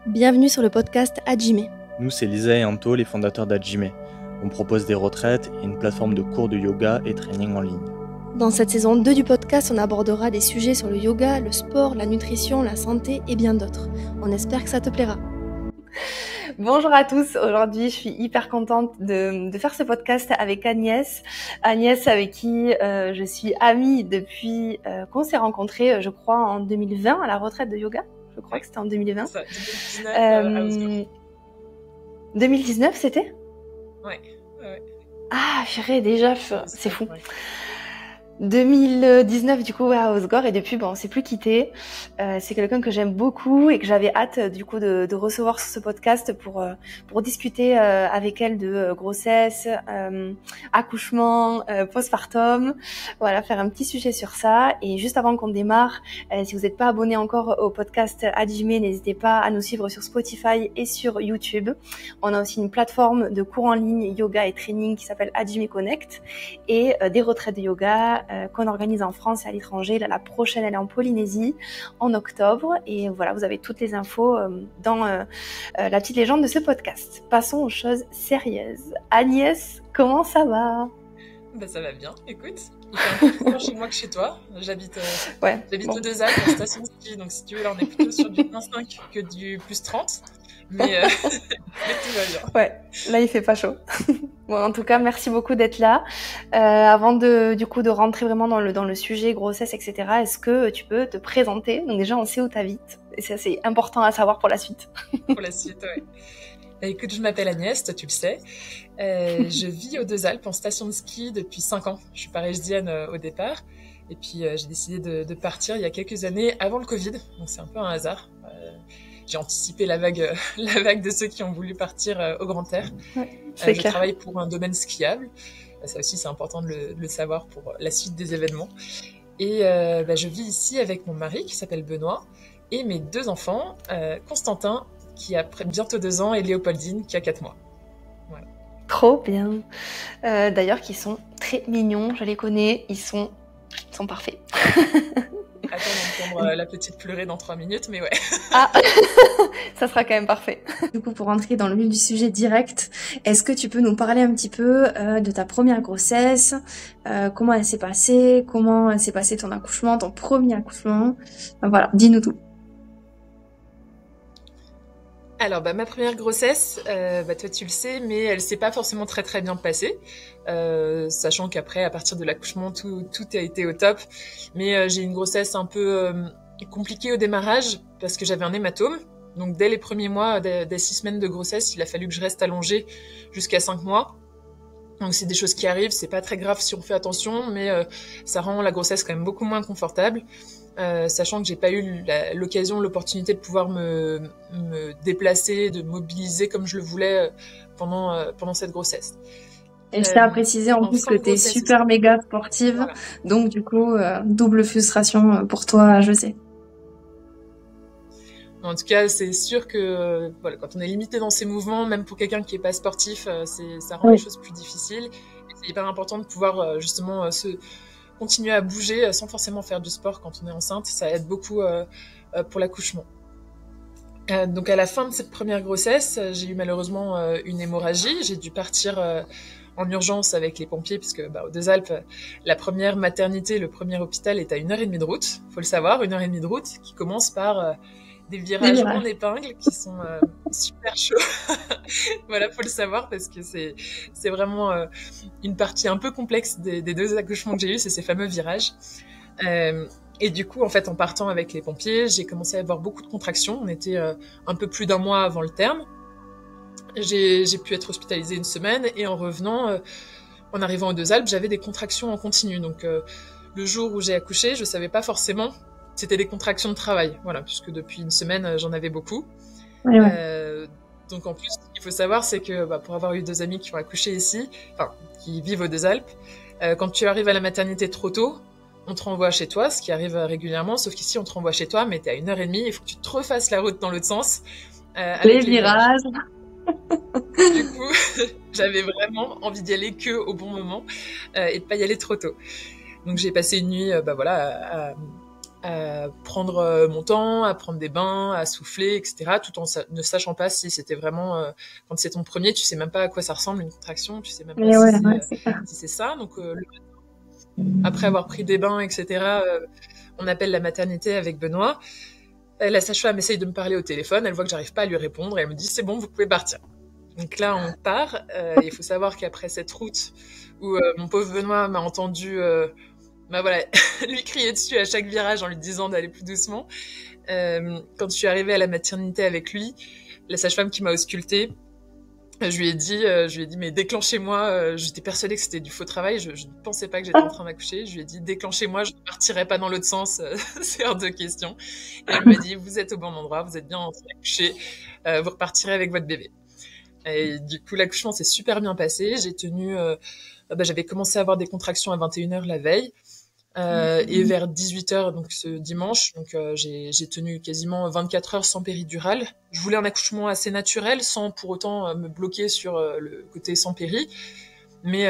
Bienvenue sur le podcast Hajime. Nous, c'est Lisa et Anto, les fondateurs d'Hajime. On propose des retraites et une plateforme de cours de yoga et training en ligne. Dans cette saison 2 du podcast, on abordera des sujets sur le yoga, le sport, la nutrition, la santé et bien d'autres. On espère que ça te plaira. Bonjour à tous, aujourd'hui je suis hyper contente de faire ce podcast avec Agnès. Agnès avec qui je suis amie depuis qu'on s'est rencontrés, je crois en 2020 à la retraite de yoga. Je crois que c'était en 2020. Ça, 2019, 2019 c'était ? Ouais. Ah, purée, déjà, c'est fou. Ouais. 2019 du coup ouais, à Osgore, et depuis on s'est plus quitté. C'est quelqu'un que j'aime beaucoup et que j'avais hâte du coup de recevoir sur ce podcast pour discuter avec elle de grossesse, accouchement, postpartum, voilà, faire un petit sujet sur ça. Et juste avant qu'on démarre, si vous n'êtes pas abonné encore au podcast Hajime, n'hésitez pas à nous suivre sur Spotify et sur YouTube. On a aussi une plateforme de cours en ligne yoga et training qui s'appelle Hajime Connect, et des retraites de yoga qu'on organise en France et à l'étranger. Là, la prochaine, elle est en Polynésie en octobre. Et voilà, vous avez toutes les infos dans la petite légende de ce podcast. Passons aux choses sérieuses. Agnès, comment ça va ? Bah, ça va bien, écoute. Il fait un peu plus loin chez moi que chez toi. J'habite aux Deux Alpes, en station ski. Donc si tu veux, là, on est plutôt sur du +5 que du +30. Mais tout va bien. Ouais, là il fait pas chaud. Bon, en tout cas, merci beaucoup d'être là. Avant de rentrer vraiment dans le sujet grossesse, etc., est-ce que tu peux te présenter ? Donc déjà, on sait où t'habites, et ça c'est important à savoir pour la suite. Pour la suite, ouais. Écoute, je m'appelle Agnès, toi tu le sais. Je vis aux Deux Alpes en station de ski depuis 5 ans. Je suis parisienne au départ. Et puis j'ai décidé de partir il y a quelques années avant le Covid. Donc c'est un peu un hasard. J'ai anticipé la vague de ceux qui ont voulu partir au grand air. Ouais, je travaille pour un domaine skiable. Ça aussi, c'est important de le savoir pour la suite des événements. Et je vis ici avec mon mari qui s'appelle Benoît et mes 2 enfants, Constantin qui a bientôt 2 ans et Léopoldine qui a 4 mois. Voilà. Trop bien. D'ailleurs, qui sont très mignons, je les connais, ils sont parfaits. Attends d'entendre la petite pleurer dans 3 minutes, mais ouais. Ah, ça sera quand même parfait. Du coup, pour rentrer dans le vif du sujet direct, est-ce que tu peux nous parler un petit peu de ta première grossesse, comment elle s'est passée, comment s'est passé ton accouchement, ton premier accouchement, voilà, dis-nous tout. Alors, ma première grossesse, toi tu le sais, mais elle s'est pas forcément très très bien passée, sachant qu'après, à partir de l'accouchement, tout a été au top. Mais j'ai eu une grossesse un peu compliquée au démarrage parce que j'avais un hématome. Donc dès les premiers mois, dès 6 semaines de grossesse, il a fallu que je reste allongée jusqu'à 5 mois. Donc c'est des choses qui arrivent, c'est pas très grave si on fait attention, mais ça rend la grossesse quand même beaucoup moins confortable. Sachant que j'ai pas eu l'opportunité de pouvoir me déplacer, de mobiliser comme je le voulais pendant cette grossesse. Et je tiens à préciser en plus que t'es super méga sportive, voilà. Donc du coup, double frustration pour toi, je sais. En tout cas, c'est sûr que quand on est limité dans ses mouvements, même pour quelqu'un qui est pas sportif, ça rend les choses plus difficiles. Et c'est hyper important de pouvoir justement continuer à bouger sans forcément faire du sport quand on est enceinte. Ça aide beaucoup pour l'accouchement. Donc à la fin de cette première grossesse, j'ai eu malheureusement une hémorragie. J'ai dû partir en urgence avec les pompiers puisque aux Deux Alpes, la première maternité, le premier hôpital est à 1h30 de route. Faut le savoir, 1h30 de route qui commence par des virages en épingle qui sont super chauds. Voilà, faut le savoir parce que c'est vraiment une partie un peu complexe des 2 accouchements que j'ai eus, c'est ces fameux virages. Et du coup, en fait, en partant avec les pompiers, j'ai commencé à avoir beaucoup de contractions. On était un peu plus d'1 mois avant le terme. J'ai pu être hospitalisée 1 semaine et en revenant, en arrivant aux Deux Alpes, j'avais des contractions en continu. Donc le jour où j'ai accouché, je savais pas forcément. C'était des contractions de travail, voilà, puisque depuis 1 semaine, j'en avais beaucoup. Ouais. Donc en plus, ce qu'il faut savoir, c'est que pour avoir eu 2 amis qui ont accouché ici, qui vivent aux Deux Alpes, quand tu arrives à la maternité trop tôt, on te renvoie chez toi, ce qui arrive régulièrement, sauf qu'ici, on te renvoie chez toi, mais t'es à 1h30, il faut que tu te refasses la route dans l'autre sens. Avec les virages. Du coup, j'avais vraiment envie d'y aller que au bon moment et de pas y aller trop tôt. Donc j'ai passé une nuit, à prendre mon temps, à prendre des bains, à souffler, etc. Tout en ne sachant pas si c'était vraiment... quand c'est ton premier, tu sais même pas à quoi ça ressemble, une contraction, tu sais même pas si c'est ça. Donc, après avoir pris des bains, etc., on appelle la maternité avec Benoît. La sage-femme essaye de me parler au téléphone, elle voit que j'arrive pas à lui répondre, et elle me dit « c'est bon, vous pouvez partir ». Donc là, on part. Il faut savoir qu'après cette route où mon pauvre Benoît m'a entendu lui crier dessus à chaque virage en lui disant d'aller plus doucement, quand je suis arrivée à la maternité avec lui, la sage-femme qui m'a auscultée, je lui ai dit mais déclenchez-moi, j'étais persuadée que c'était du faux travail, je ne pensais pas que j'étais en train d'accoucher, je lui ai dit déclenchez-moi, je ne partirai pas dans l'autre sens, c'est hors de question. Et elle m'a dit vous êtes au bon endroit, vous êtes bien en train d'accoucher, vous repartirez avec votre bébé. Et du coup l'accouchement s'est super bien passé, j'avais commencé à avoir des contractions à 21h la veille, et vers 18h donc ce dimanche, donc j'ai tenu quasiment 24 heures sans péridurale. Je voulais un accouchement assez naturel sans pour autant me bloquer sur le côté sans péri, mais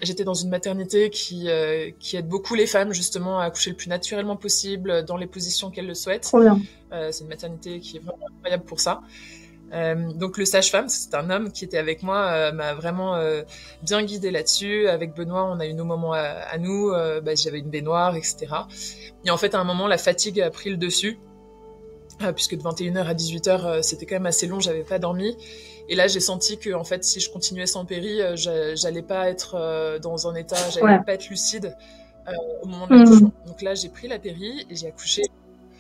j'étais dans une maternité qui aide beaucoup les femmes justement à accoucher le plus naturellement possible dans les positions qu'elles le souhaitent. Trop bien. C'est une maternité qui est vraiment incroyable pour ça. Donc le sage-femme, c'est un homme qui était avec moi, m'a vraiment bien guidée là-dessus. Avec Benoît, on a eu nos moments à nous, j'avais une baignoire, etc. Et en fait, à un moment, la fatigue a pris le dessus, puisque de 21h à 18h, c'était quand même assez long, j'avais pas dormi. Et là, j'ai senti que en fait, si je continuais sans péri, j'allais pas être dans un état, j'allais pas être lucide au moment de l'accouchement. Donc là, j'ai pris la péri et j'ai accouché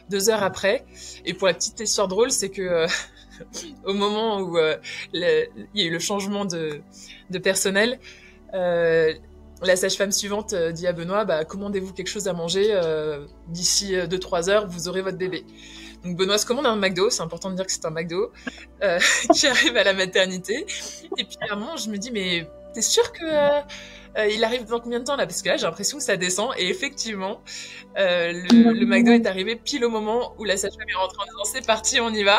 2 heures après. Et pour la petite histoire drôle, c'est que au moment où il y a eu le changement de personnel, la sage-femme suivante dit à Benoît commandez-vous quelque chose à manger, d'ici 2-3 heures, vous aurez votre bébé. Donc Benoît se commande un McDo, c'est important de dire que c'est un McDo, qui arrive à la maternité. Et puis à un moment, je me dis mais t'es sûr que il arrive dans combien de temps là? Parce que là, j'ai l'impression que ça descend. Et effectivement, le McDo est arrivé pile au moment où la sage-femme est rentrée en disant c'est parti, on y va.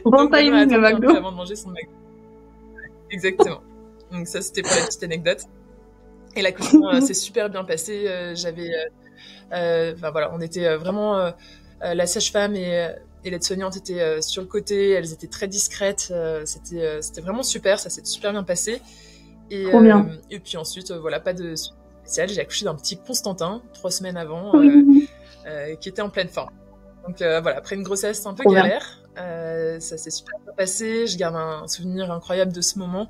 Bon timing, le McDo. Avant de manger son McDo. Exactement. Donc ça, c'était pour la petite anecdote. Et l'accouchement s'est super bien passé. On était vraiment... la sage-femme et l'aide-soignante étaient sur le côté. Elles étaient très discrètes. C'était vraiment super. Ça s'est super bien passé. Trop bien. Et puis ensuite, pas de spécial. J'ai accouché d'un petit Constantin 3 semaines avant, qui était en pleine forme. Donc après une grossesse un peu galère, ça s'est super bien passé. Je garde un souvenir incroyable de ce moment.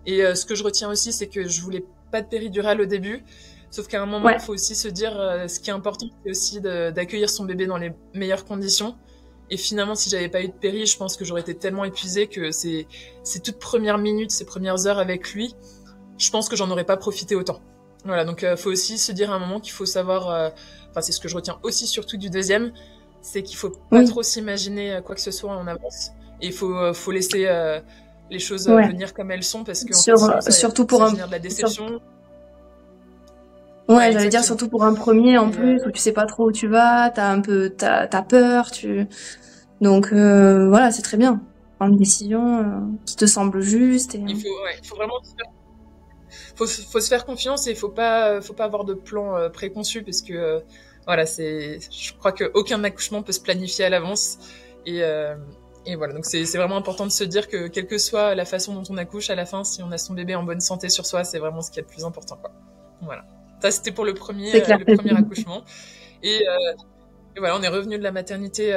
Et ce que je retiens aussi, c'est que je voulais pas de péridurale au début. Sauf qu'à un moment, il faut aussi se dire, ce qui est important, c'est aussi d'accueillir son bébé dans les meilleures conditions. Et finalement, si j'avais pas eu de péri, je pense que j'aurais été tellement épuisée que ces toutes premières minutes, ces premières heures avec lui, je pense que j'en aurais pas profité autant. Voilà, donc faut aussi se dire à un moment qu'il faut savoir... c'est ce que je retiens aussi surtout du deuxième, c'est qu'il faut pas trop s'imaginer quoi que ce soit en avance. Et il faut laisser les choses venir comme elles sont, parce que surtout pour de la déception. J'allais dire surtout pour un premier en plus, où tu sais pas trop où tu vas, t'as peur, donc c'est très bien. Prendre une décision qui te semble juste. Et... Il faut vraiment faut se faire confiance, et il faut pas avoir de plan préconçu, parce que je crois qu'aucun accouchement peut se planifier à l'avance, et voilà, donc c'est vraiment important de se dire que quelle que soit la façon dont on accouche, à la fin, si on a son bébé en bonne santé sur soi, c'est vraiment ce qui est le plus important, quoi. Voilà. Ça, c'était pour le premier accouchement. Et voilà, on est revenu de la maternité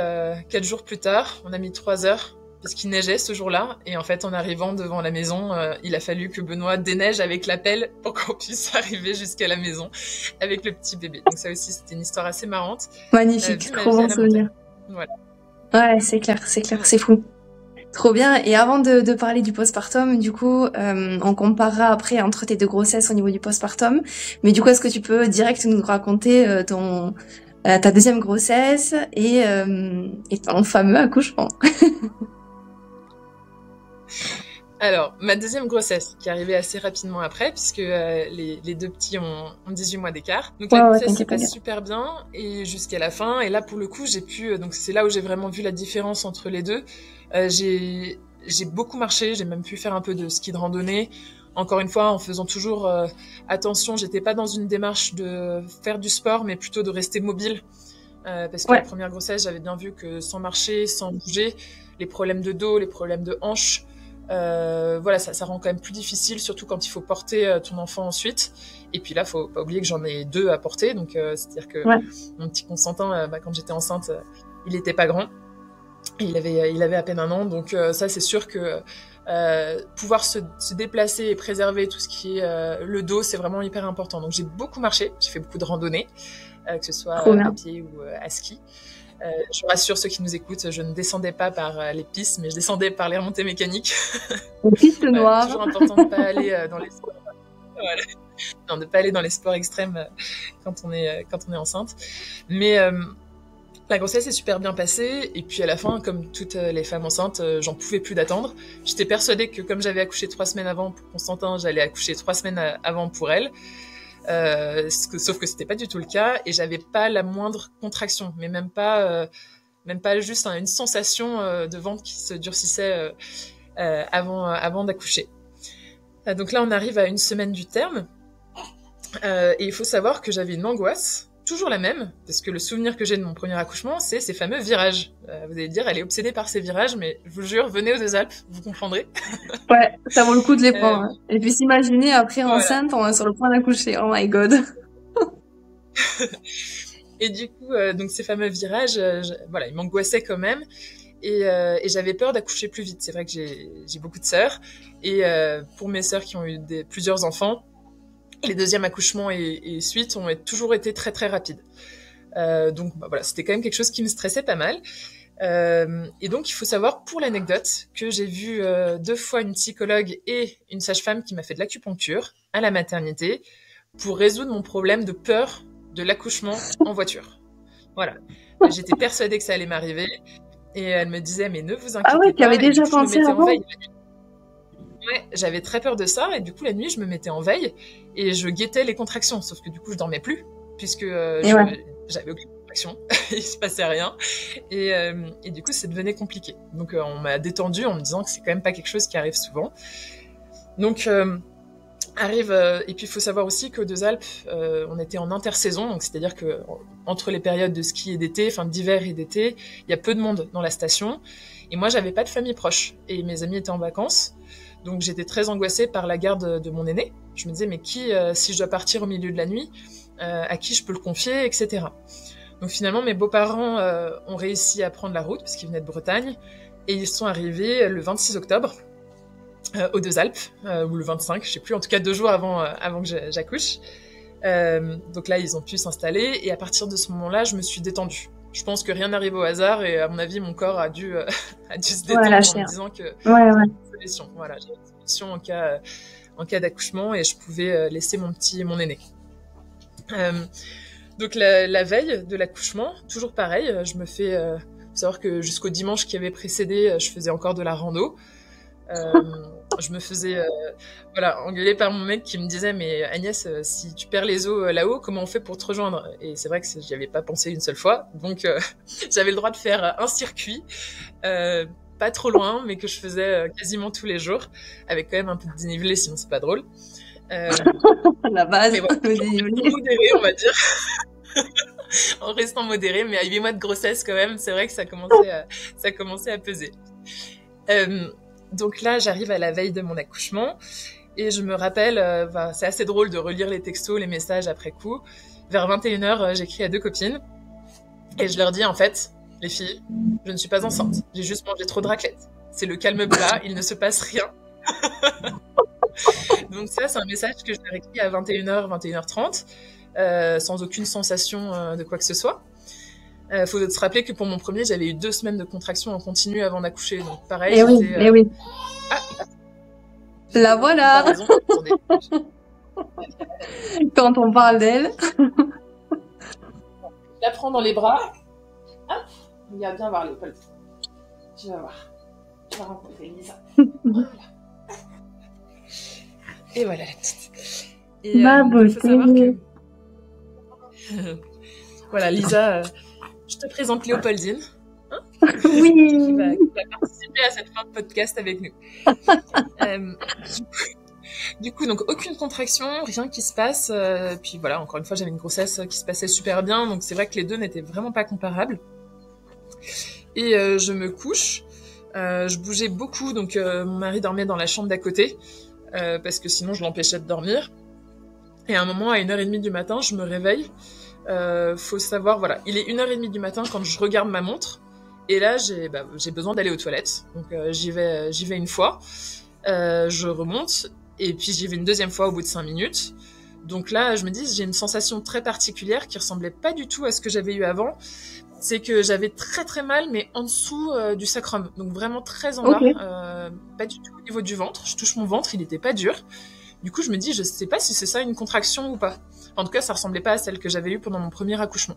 4 jours plus tard. On a mis 3 heures parce qu'il neigeait ce jour-là. Et en fait, en arrivant devant la maison, il a fallu que Benoît déneige avec la pelle pour qu'on puisse arriver jusqu'à la maison avec le petit bébé. Donc ça aussi, c'était une histoire assez marrante. Magnifique, trop bon souvenir. Voilà. Ouais, c'est clair, c'est fou. Trop bien. Et avant de parler du postpartum, du coup, on comparera après entre tes 2 grossesses au niveau du postpartum. Mais du coup, est-ce que tu peux direct nous raconter ta deuxième grossesse et ton fameux accouchement? Alors, ma deuxième grossesse, qui est arrivée assez rapidement après, puisque les 2 petits ont 18 mois d'écart. Donc la grossesse s'est passée super bien, et jusqu'à la fin. Et là, pour le coup, j'ai pu... donc c'est là où j'ai vraiment vu la différence entre les deux. J'ai beaucoup marché, j'ai même pu faire un peu de ski de randonnée. encore une fois, en faisant toujours attention, j'étais pas dans une démarche de faire du sport, mais plutôt de rester mobile. Parce que la première grossesse, j'avais bien vu que sans marcher, sans bouger, les problèmes de dos, les problèmes de hanches, voilà, ça rend quand même plus difficile, surtout quand il faut porter ton enfant ensuite. Et puis là, faut pas oublier que j'en ai 2 à porter, donc c'est-à-dire que mon petit Constantin, quand j'étais enceinte, il était pas grand, et il avait à peine 1 an, donc ça c'est sûr que pouvoir se déplacer et préserver tout ce qui est le dos, c'est vraiment hyper important. Donc j'ai beaucoup marché, j'ai fait beaucoup de randonnées, que ce soit à pied ou à ski. Je rassure ceux qui nous écoutent, je ne descendais pas par les pistes, mais je descendais par les remontées mécaniques. Les pistes noires. Toujours important de ne pas aller dans les sports. Voilà. Non, de pas aller dans les sports extrêmes quand on est enceinte. Mais la grossesse s'est super bien passée, et puis à la fin, comme toutes les femmes enceintes, j'en pouvais plus d'attendre. J'étais persuadée que comme j'avais accouché 3 semaines avant pour Constantin, j'allais accoucher 3 semaines avant pour elle. Sauf que c'était pas du tout le cas, et j'avais pas la moindre contraction, mais même pas juste une sensation de ventre qui se durcissait avant d'accoucher. Donc là, on arrive à 1 semaine du terme, et il faut savoir que j'avais une angoisse, toujours la même, parce que le souvenir que j'ai de mon premier accouchement, c'est ces fameux virages. Vous allez dire, elle est obsédée par ces virages, mais je vous jure, venez aux 2 Alpes, vous comprendrez. Ouais, ça vaut le coup de les prendre. Et puis s'imaginer après enceinte, on est sur le point d'accoucher. Oh my god. Et du coup, donc ces fameux virages, voilà, ils m'angoissaient quand même. Et j'avais peur d'accoucher plus vite. C'est vrai que j'ai beaucoup de sœurs. Et pour mes sœurs qui ont eu plusieurs enfants, les 2e accouchements et suite ont toujours été très très rapides. Donc voilà, c'était quand même quelque chose qui me stressait pas mal. Et donc il faut savoir, pour l'anecdote, que j'ai vu 2 fois une psychologue et une sage-femme qui m'a fait de l'acupuncture à la maternité pour résoudre mon problème de peur de l'accouchement en voiture. Voilà. J'étais persuadée que ça allait m'arriver, et elle me disait, mais ne vous inquiétez pas. Ah ouais, tu avais déjà pensé avant? Ouais, j'avais très peur de ça, et du coup la nuit je me mettais en veille et je guettais les contractions, sauf que du coup je dormais plus, puisque j'avais aucune contraction, il se passait rien, et du coup ça devenait compliqué. Donc on m'a détendu en me disant que c'est quand même pas quelque chose qui arrive souvent. Donc et puis il faut savoir aussi qu'aux 2 Alpes, on était en intersaison, donc c'est-à-dire que entre les périodes de ski et d'été, enfin d'hiver et d'été, il y a peu de monde dans la station, et moi j'avais pas de famille proche, et mes amis étaient en vacances. Donc j'étais très angoissée par la garde de mon aîné. Je me disais, mais qui, si je dois partir au milieu de la nuit, à qui je peux le confier, etc. Donc finalement, mes beaux-parents ont réussi à prendre la route, parce qu'ils venaient de Bretagne, et ils sont arrivés le 26 octobre, aux 2 Alpes, ou le 25, je sais plus, en tout cas 2 jours avant que j'accouche. Donc là, ils ont pu s'installer, et à partir de ce moment-là, je me suis détendue. Je pense que rien n'arrive au hasard, et à mon avis, mon corps a dû se détendre en me disant que solution. Voilà, j'avais une solution en cas d'accouchement, et je pouvais laisser mon aîné. Donc la veille de l'accouchement, toujours pareil, je me fais faut savoir que jusqu'au dimanche qui avait précédé, je faisais encore de la rando. Je me faisais engueuler par mon mec qui me disait, mais Agnès, si tu perds les os là-haut, comment on fait pour te rejoindre? Et c'est vrai que j'y avais pas pensé une seule fois, donc j'avais le droit de faire un circuit pas trop loin, mais que je faisais quasiment tous les jours, avec quand même un peu de dénivelé, sinon c'est pas drôle. La base, mais voilà, modéré, on va dire. En restant modéré, mais à 8 mois de grossesse quand même, c'est vrai que ça commençait à peser. Donc là, j'arrive à la veille de mon accouchement, et je me rappelle, c'est assez drôle de relire les textos, les messages après coup. Vers 21h, j'écris à 2 copines, et je leur dis, en fait, les filles, je ne suis pas enceinte, j'ai juste mangé trop de raclette. C'est le calme plat, il ne se passe rien. Donc ça, c'est un message que je leur ai écrit à 21h, 21h30, sans aucune sensation de quoi que ce soit. Faut se rappeler que pour mon premier, j'avais eu 2 semaines de contraction en continu avant d'accoucher. Donc pareil, oui. Ah, la voilà. Raison, quand on parle d'elle. Je la prends dans les bras. Hop, regarde bien voir Léopold. Tu vas voir. Tu vas rencontrer Lisa. Voilà. Et voilà la petite. Et, ma beauté. Il faut savoir que... voilà, Lisa... je te présente Léopoldine, oui. qui va participer à cette fin de podcast avec nous. Du coup, donc aucune contraction, rien qui se passe. Puis voilà, encore une fois, j'avais une grossesse qui se passait super bien, donc c'est vrai que les deux n'étaient vraiment pas comparables. Et je me couche. Je bougeais beaucoup, donc mon mari dormait dans la chambre d'à côté, parce que sinon je l'empêchais de dormir. Et à un moment, à 1h30 du matin, je me réveille. Faut savoir, voilà, il est 1h30 du matin quand je regarde ma montre. Et là, j'ai besoin d'aller aux toilettes. Donc j'y vais une fois. Je remonte. Et puis j'y vais une deuxième fois au bout de 5 minutes. Donc là, je me dis, j'ai une sensation très particulière qui ressemblait pas du tout à ce que j'avais eu avant. C'est que j'avais très très mal, mais en dessous du sacrum. Donc vraiment très en bas. Pas du tout au niveau du ventre. Je touche mon ventre, il était pas dur. Du coup, je me dis, je sais pas si c'est ça une contraction ou pas. En tout cas, ça ressemblait pas à celle que j'avais eue pendant mon premier accouchement.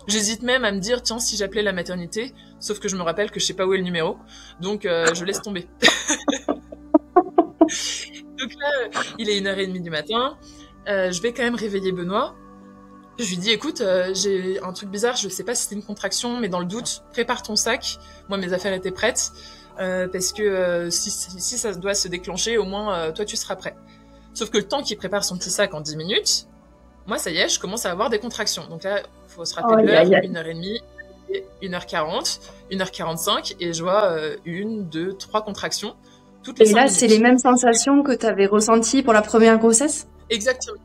J'hésite même à me dire, tiens, si j'appelais la maternité, sauf que je me rappelle que je sais pas où est le numéro, donc je laisse tomber. Donc là, il est 1h30 du matin, je vais quand même réveiller Benoît. Je lui dis, écoute, j'ai un truc bizarre, je sais pas si c'est une contraction, mais dans le doute, prépare ton sac. Moi, mes affaires étaient prêtes, parce que si ça doit se déclencher, au moins, toi, tu seras prêt. Sauf que le temps qu'il prépare son petit sac en 10 minutes, moi, ça y est, je commence à avoir des contractions. Donc là, il faut se rappeler l'heure, 1h30, 1h40, 1h45, et je vois 1, 2, 3 contractions. Toutes les 5 minutes. C'est les mêmes sensations que tu avais ressenties pour la première grossesse ? Exactement.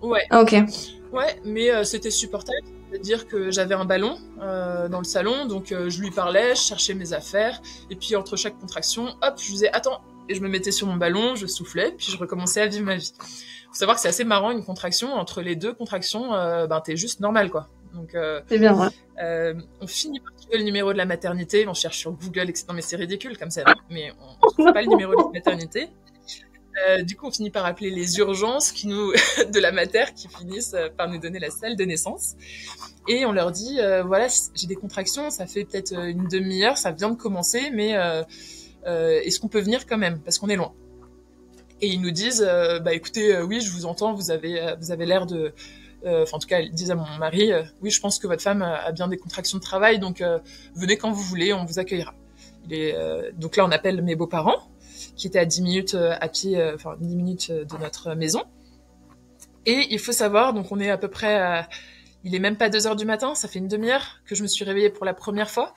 Ouais. Ok. Ouais, mais c'était supportable. C'est-à-dire que j'avais un ballon dans le salon, donc je lui parlais, je cherchais mes affaires, et puis entre chaque contraction, hop, je disais « Attends !» Et je me mettais sur mon ballon, je soufflais, puis je recommençais à vivre ma vie. Faut savoir que c'est assez marrant, une contraction. Entre les deux contractions, t'es juste normal, quoi. Donc, c'est bien, ouais. On finit par trouver le numéro de la maternité, on cherche sur Google, etc. Non, mais c'est ridicule comme ça, mais on trouve pas le numéro de la maternité. Du coup, on finit par appeler les urgences de la mater qui finissent par nous donner la salle de naissance. Et on leur dit, voilà, j'ai des contractions, ça fait peut-être une demi-heure, ça vient de commencer, mais est-ce qu'on peut venir quand même, parce qu'on est loin. Et ils nous disent, écoutez, oui, je vous entends, vous avez l'air de... en tout cas, ils disent à mon mari, oui, je pense que votre femme a bien des contractions de travail, donc venez quand vous voulez, on vous accueillera. Donc là, on appelle mes beaux-parents, qui étaient à 10 minutes à pied, 10 minutes de notre maison. Et il faut savoir, donc on est à peu près il est même pas 2h du matin, ça fait une demi-heure que je me suis réveillée pour la première fois.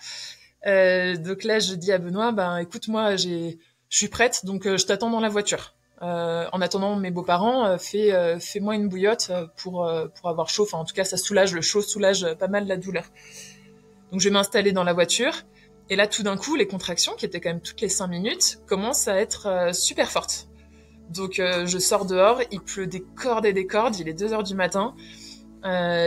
Donc là, je dis à Benoît, écoute, moi, je suis prête, donc je t'attends dans la voiture. En attendant mes beaux-parents, fais-moi une bouillotte pour avoir chaud. Enfin, en tout cas, ça soulage, le chaud soulage pas mal la douleur. Donc je vais m'installer dans la voiture. Et là, tout d'un coup, les contractions, qui étaient quand même toutes les 5 minutes, commencent à être super fortes. Donc je sors dehors, il pleut des cordes et des cordes, il est 2h du matin.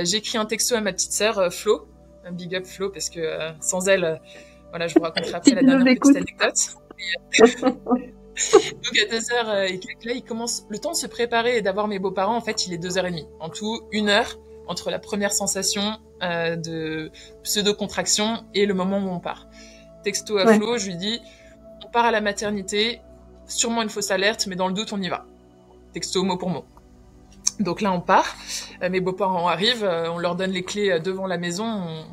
J'écris un texto à ma petite sœur, Flo, un big up Flo, parce que sans elle, voilà, je vous raconterai après la dernière petite anecdote. Donc à 2h et quelques, là, il commence le temps de se préparer et d'avoir mes beaux-parents. En fait, il est 2h30. En tout, 1h entre la première sensation de pseudo-contraction et le moment où on part. Texto à Flo, je lui dis, on part à la maternité, sûrement une fausse alerte, mais dans le doute, on y va. Texto mot pour mot. Donc là, on part. Mes beaux-parents arrivent, on leur donne les clés devant la maison.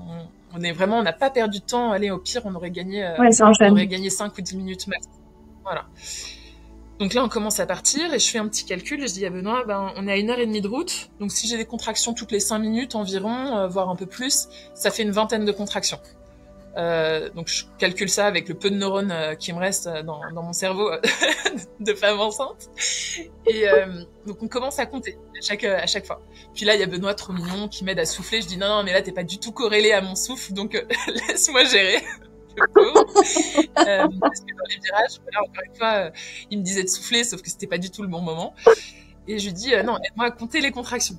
On n'a pas perdu de temps. Allez, au pire, on aurait gagné 5 ou 10 minutes max. Voilà. Donc là, on commence à partir et je fais un petit calcul et je dis à Benoît, on est à 1h30 de route. Donc si j'ai des contractions toutes les 5 minutes environ, voire un peu plus, ça fait une vingtaine de contractions. Donc je calcule ça avec le peu de neurones qui me reste dans mon cerveau de femme enceinte. Et donc on commence à compter à chaque fois. Puis là, il y a Benoît trop mignon qui m'aide à souffler. Je dis non, mais là, t'es pas du tout corrélé à mon souffle, donc laisse-moi gérer. Parce que dans les virages, voilà, encore une fois, il me disait de souffler, sauf que c'était pas du tout le bon moment. Et je lui dis non, aide-moi à compter les contractions.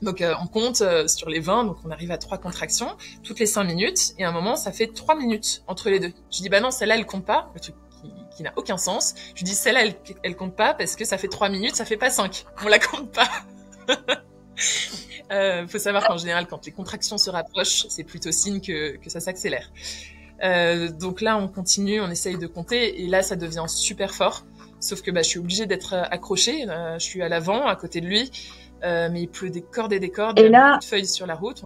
Donc on compte sur les 20, donc on arrive à 3 contractions toutes les 5 minutes, et à un moment ça fait 3 minutes entre les deux. Je dis non, celle-là elle compte pas, le truc qui n'a aucun sens. Je dis celle-là elle compte pas parce que ça fait 3 minutes, ça fait pas 5, on la compte pas. Faut savoir qu'en général quand les contractions se rapprochent, c'est plutôt signe que ça s'accélère. Donc là on continue, on essaye de compter, et là ça devient super fort, sauf que je suis obligée d'être accrochée, je suis à l'avant, à côté de lui. Mais il pleut des cordes et des cordes, il y a beaucoup de feuilles sur la route.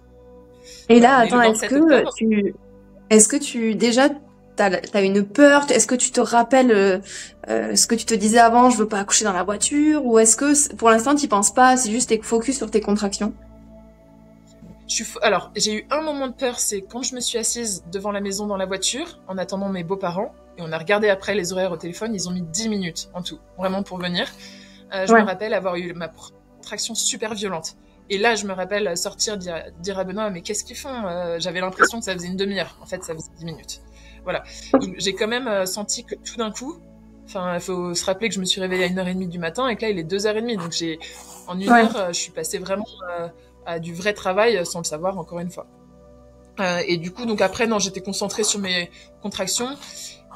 Et là, attends, est-ce que tu déjà t'as une peur? Est-ce que tu te rappelles ce que tu te disais avant, je veux pas accoucher dans la voiture? Ou est-ce que pour l'instant t'y penses pas, c'est juste t'es focus sur tes contractions? Alors, j'ai eu un moment de peur, c'est quand je me suis assise devant la maison dans la voiture, en attendant mes beaux-parents, et on a regardé après les horaires au téléphone, ils ont mis 10 minutes en tout, vraiment pour venir. Je me rappelle avoir eu ma contraction super violente. Et là, je me rappelle sortir, dire à Benoît, mais qu'est-ce qu'ils font? J'avais l'impression que ça faisait une demi-heure. En fait, ça faisait 10 minutes. Voilà. Donc, j'ai quand même senti que tout d'un coup, il faut se rappeler que je me suis réveillée à 1h30 du matin et que là, il est 2h30. Donc, en une heure, je suis passée vraiment à du vrai travail sans le savoir, encore une fois. Et du coup, donc après, non, j'étais concentrée sur mes contractions.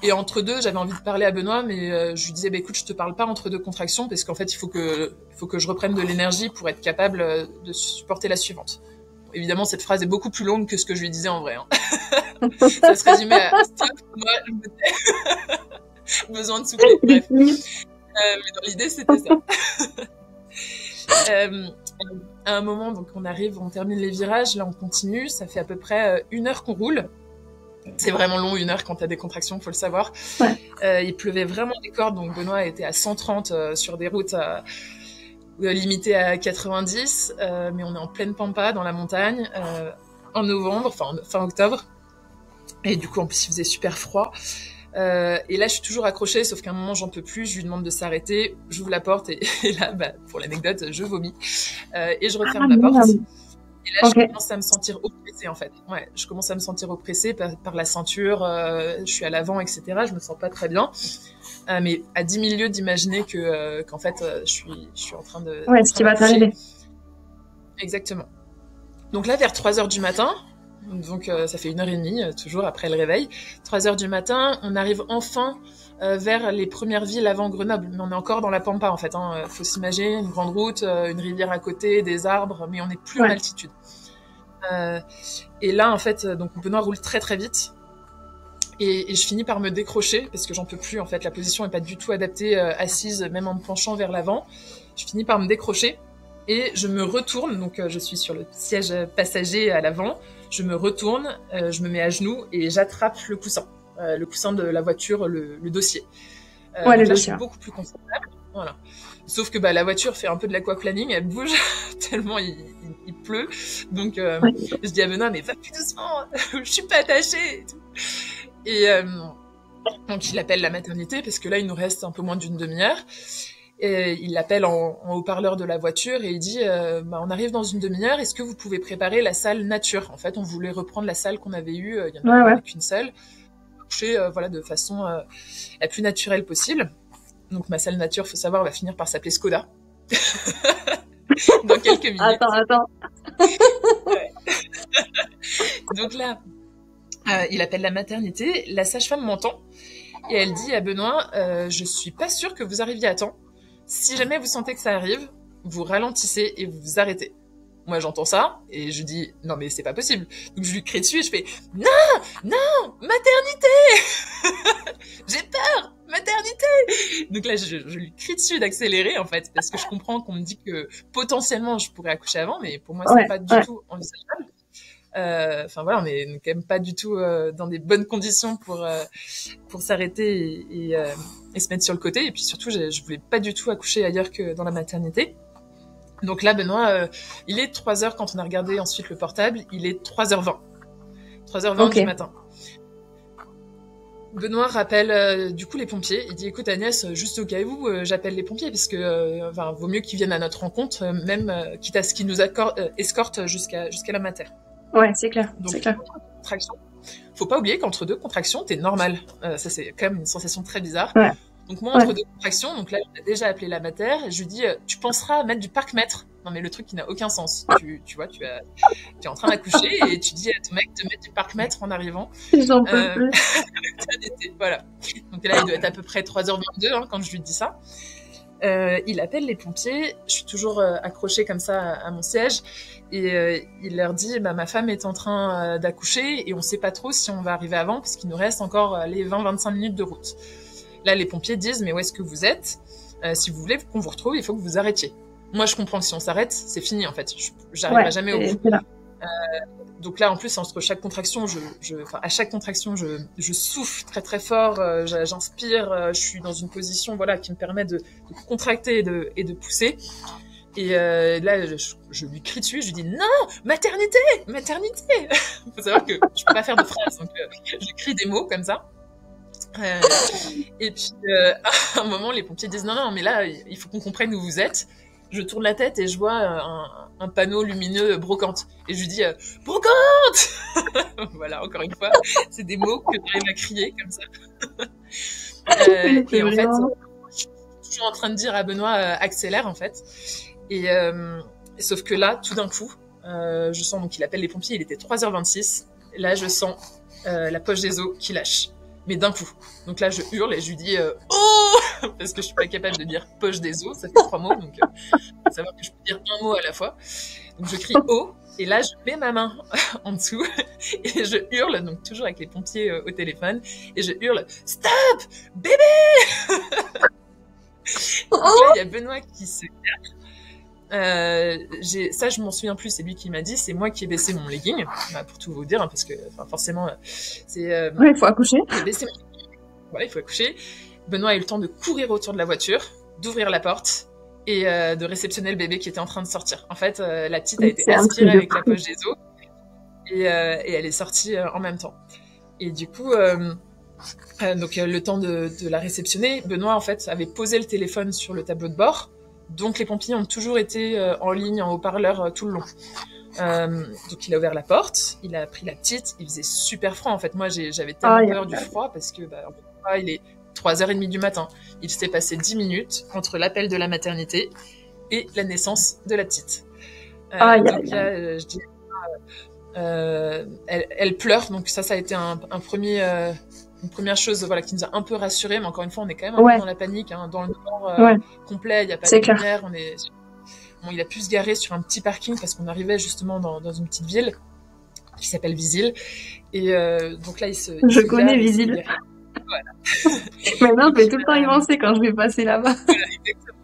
Et entre deux, j'avais envie de parler à Benoît, mais je lui disais, écoute, je te parle pas entre deux contractions parce qu'en fait, il faut que je reprenne de l'énergie pour être capable de supporter la suivante. Évidemment, cette phrase est beaucoup plus longue que ce que je lui disais en vrai. Hein. Ça se résumait à stop, moi, je me tais. Besoin de souffler. Bref. Mais dans l'idée, c'était ça. À un moment, donc on termine les virages, là on continue, ça fait à peu près 1 heure qu'on roule. C'est vraiment long, 1 heure quand t'as des contractions, faut le savoir. Il pleuvait vraiment des cordes, donc Benoît était à 130 sur des routes limitées à 90, mais on est en pleine pampa dans la montagne, en novembre, fin octobre. Et du coup, en plus, il faisait super froid. Et là, je suis toujours accrochée, sauf qu'à un moment, j'en peux plus. Je lui demande de s'arrêter. J'ouvre la porte et là, pour l'anecdote, je vomis. Et je referme la porte. Et là, je commence à me sentir oppressée, en fait. Ouais, je commence à me sentir oppressée par la ceinture. Je suis à l'avant, etc. Je me sens pas très bien. Mais à 10 000 lieues d'imaginer qu'en fait, je suis en train de... Ouais, ce qui va t'arriver. Exactement. Donc là, vers 3h du matin... Donc ça fait 1h30, toujours après le réveil. 3h du matin, on arrive enfin vers les premières villes avant Grenoble. Mais on est encore dans la pampa en fait. Faut s'imaginer une grande route, une rivière à côté, des arbres, mais on n'est plus en altitude. Et là en fait, donc Benoît roule très très vite. Et je finis par me décrocher parce que j'en peux plus en fait. La position n'est pas du tout adaptée assise, même en me penchant vers l'avant. Je finis par me décrocher et je me retourne. Donc je suis sur le siège passager à l'avant. Je me retourne, je me mets à genoux et j'attrape le coussin de la voiture, le dossier. Le dossier. Je suis beaucoup plus confortable. Voilà. Sauf que la voiture fait un peu de l'aquaplaning, elle bouge tellement il pleut. Donc je dis à Benoît, mais va plus doucement, je suis pas attachée. Et donc il appelle la maternité parce que là il nous reste un peu moins d'une demi-heure. Et il l'appelle en haut-parleur de la voiture et il dit on arrive dans une demi-heure, est-ce que vous pouvez préparer la salle nature? En fait, on voulait reprendre la salle qu'on avait eue, il y en avait qu'une seule, coucher de façon la plus naturelle possible. Donc ma salle nature, faut savoir, va finir par s'appeler Skoda. Dans quelques minutes. Attends. Donc là, il appelle la maternité, la sage-femme m'entend et elle dit à Benoît, je suis pas sûre que vous arriviez à temps. Si jamais vous sentez que ça arrive, vous ralentissez et vous vous arrêtez. Moi, j'entends ça et je dis non mais c'est pas possible. Donc je lui crie dessus et je fais non, maternité. J'ai peur, maternité. Donc là, je lui crie dessus d'accélérer en fait parce que je comprends qu'on me dit que potentiellement je pourrais accoucher avant, mais pour moi c'est pas du tout envisageable. On est quand même pas du tout dans des bonnes conditions pour s'arrêter et se mettre sur le côté. Et puis surtout, je voulais pas du tout accoucher ailleurs que dans la maternité. Donc là, Benoît, il est 3h quand on a regardé ensuite le portable, il est 3h20. 3h20 du matin. Benoît rappelle du coup les pompiers. Il dit écoute Agnès, juste au cas où, j'appelle les pompiers parce que vaut mieux qu'ils viennent à notre rencontre, même quitte à ce qu'ils nous escortent jusqu'à la mater. Ouais, c'est clair. Donc, c'est clair. Contraction. Faut pas oublier qu'entre deux contractions, t'es normal. Ça, c'est quand même une sensation très bizarre. Ouais. Donc, moi, entre deux contractions, donc là, j'ai déjà appelé la mater, et je lui dis, tu penseras à mettre du parc-mètre. Non, mais le truc qui n'a aucun sens. Tu vois, tu es en train d'accoucher, et tu dis à ton mec de mettre du parc-mètre en arrivant. J'en peux plus. Voilà. Donc là, il doit être à peu près 3h22, quand je lui dis ça. Il appelle les pompiers, je suis toujours accrochée comme ça à mon siège et il leur dit ma femme est en train d'accoucher et on sait pas trop si on va arriver avant parce qu'il nous reste encore les 20-25 minutes de route. Là les pompiers disent mais où est-ce que vous êtes? Si vous voulez qu'on vous retrouve, il faut que vous arrêtiez. Moi je comprends que si on s'arrête, c'est fini en fait, j'arriverai jamais au bout. Donc là, en plus, entre chaque contraction, à chaque contraction, je souffle très très fort, j'inspire, je suis dans une position, voilà, qui me permet de contracter et de pousser. Et là, je lui crie dessus, je lui dis non, maternité, maternité. Il faut savoir que je peux pas faire de phrases, donc je crie des mots comme ça. Et puis à un moment, les pompiers disent non, mais là, il faut qu'on comprenne où vous êtes. Je tourne la tête et je vois un panneau lumineux brocante. Et je lui dis brocante. Voilà, encore une fois, c'est des mots que j'arrive à crier comme ça. Et en fait, je suis toujours en train de dire à Benoît accélère en fait. Et sauf que là, tout d'un coup, je sens donc il appelle les pompiers. Il était 3h26. Là, je sens la poche des os qui lâche. Mais d'un coup. Donc là, je hurle et je lui dis oh, parce que je suis pas capable de dire poche des os, ça fait 3 mots, donc faut savoir que je peux dire un mot à la fois. Donc je crie oh, et là je mets ma main en dessous et je hurle, donc toujours avec les pompiers au téléphone, et je hurle stop, bébé. Donc là il y a Benoît qui se ça je m'en souviens plus, c'est lui qui m'a dit, c'est moi qui ai baissé mon legging, pour tout vous dire, hein, parce que forcément c'est ouais, il faut accoucher. J'ai baissé mon legging. Voilà, il faut accoucher. Benoît a eu le temps de courir autour de la voiture, d'ouvrir la porte et de réceptionner le bébé qui était en train de sortir. En fait, la petite a été aspirée avec la poche des os et elle est sortie en même temps. Et du coup, donc le temps de la réceptionner, Benoît en fait avait posé le téléphone sur le tableau de bord. Donc les pompiers ont toujours été en ligne, en haut-parleur tout le long. Donc il a ouvert la porte, il a pris la petite, il faisait super froid en fait. Moi j'avais tellement peur du froid parce que il est 3h30 du matin. Il s'est passé 10 minutes entre l'appel de la maternité et la naissance de la petite. Donc là, je dis, elle pleure, donc ça a été une première chose, voilà, qui nous a un peu rassurés, mais encore une fois, on est quand même un peu dans la panique, hein, dans le noir complet, il n'y a pas de lumière, bon, il a pu se garer sur un petit parking parce qu'on arrivait justement dans une petite ville qui s'appelle Visil, et donc là, je connais Visil. Voilà. Maintenant, je vais tout le temps y penser quand je vais passer là-bas. Voilà, exactement.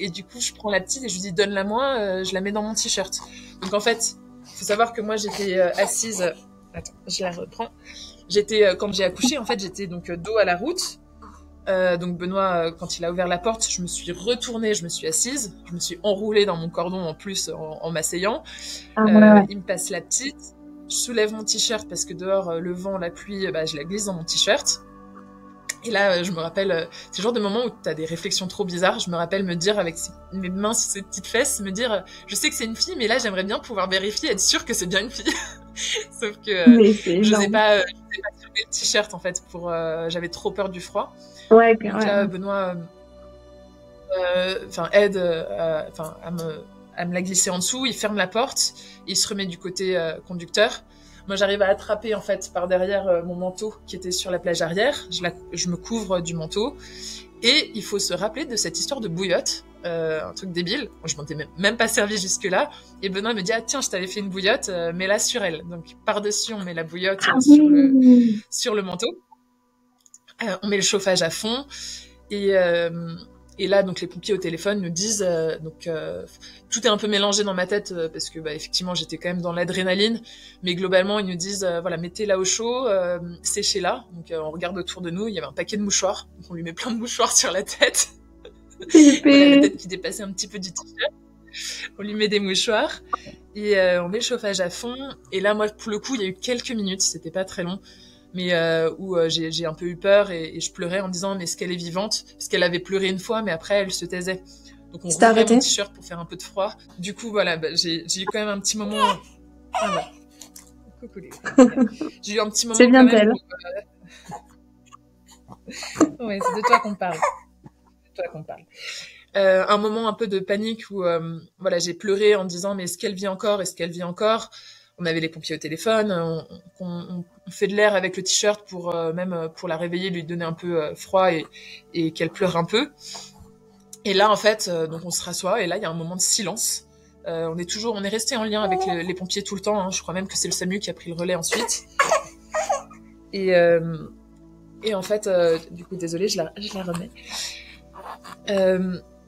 Et du coup, je prends la petite et je lui dis donne-la moi, je la mets dans mon t-shirt. Donc en fait, il faut savoir que moi j'étais assise. Attends, je la reprends. Quand j'ai accouché, en fait, j'étais donc dos à la route. Donc Benoît, quand il a ouvert la porte, je me suis retournée, je me suis assise, je me suis enroulée dans mon cordon en plus en m'asseyant. Il me passe la petite. Je soulève mon t-shirt parce que dehors, le vent, la pluie, je la glisse dans mon t-shirt. Et là, je me rappelle, c'est le genre de moment où tu as des réflexions trop bizarres. Je me rappelle me dire avec mes mains sur ses petites fesses, me dire, je sais que c'est une fille, mais là, j'aimerais bien pouvoir vérifier, être sûre que c'est bien une fille. Sauf que je n'osais pas soulever le t-shirt, en fait, j'avais trop peur du froid. Ouais, donc là, Benoît aide à me la glisser en dessous, il ferme la porte, il se remet du côté conducteur. Moi, j'arrive à attraper, en fait, par derrière mon manteau qui était sur la plage arrière. Je me couvre du manteau. Et il faut se rappeler de cette histoire de bouillotte, un truc débile. Je m'en étais même pas servi jusque-là. Et Benoît me dit, ah tiens, je t'avais fait une bouillotte, mets-la sur elle. Donc, par-dessus, on met la bouillotte sur le manteau. On met le chauffage à fond. Et là, donc les pompiers au téléphone nous disent, tout est un peu mélangé dans ma tête parce que effectivement j'étais quand même dans l'adrénaline, mais globalement ils nous disent voilà, mettez-la au chaud, séchez-la. Donc on regarde autour de nous, il y avait un paquet de mouchoirs, donc on lui met plein de mouchoirs sur la tête. La tête qui dépassait un petit peu du t-shirt. On lui met des mouchoirs et on met le chauffage à fond. Et là, moi, pour le coup, il y a eu quelques minutes, c'était pas très long, mais où j'ai un peu eu peur et je pleurais en me disant mais est-ce qu'elle est vivante, parce qu'elle avait pleuré une fois mais après elle se taisait, donc on rouvrait mon t-shirt pour faire un peu de froid. Du coup voilà, j'ai eu quand même un petit moment coucou les j'ai eu un petit moment c'est bien quand même où, ouais, c'est de toi qu'on parle, un moment un peu de panique où voilà, j'ai pleuré en disant mais est-ce qu'elle vit encore, on avait les pompiers au téléphone, on fait de l'air avec le t-shirt pour même pour la réveiller, lui donner un peu froid et qu'elle pleure un peu. Et là, en fait, donc on se rassoit et là, il y a un moment de silence. On est resté en lien avec les pompiers tout le temps. Hein. Je crois même que c'est le SAMU qui a pris le relais ensuite. Et en fait, du coup, désolée, je la remets.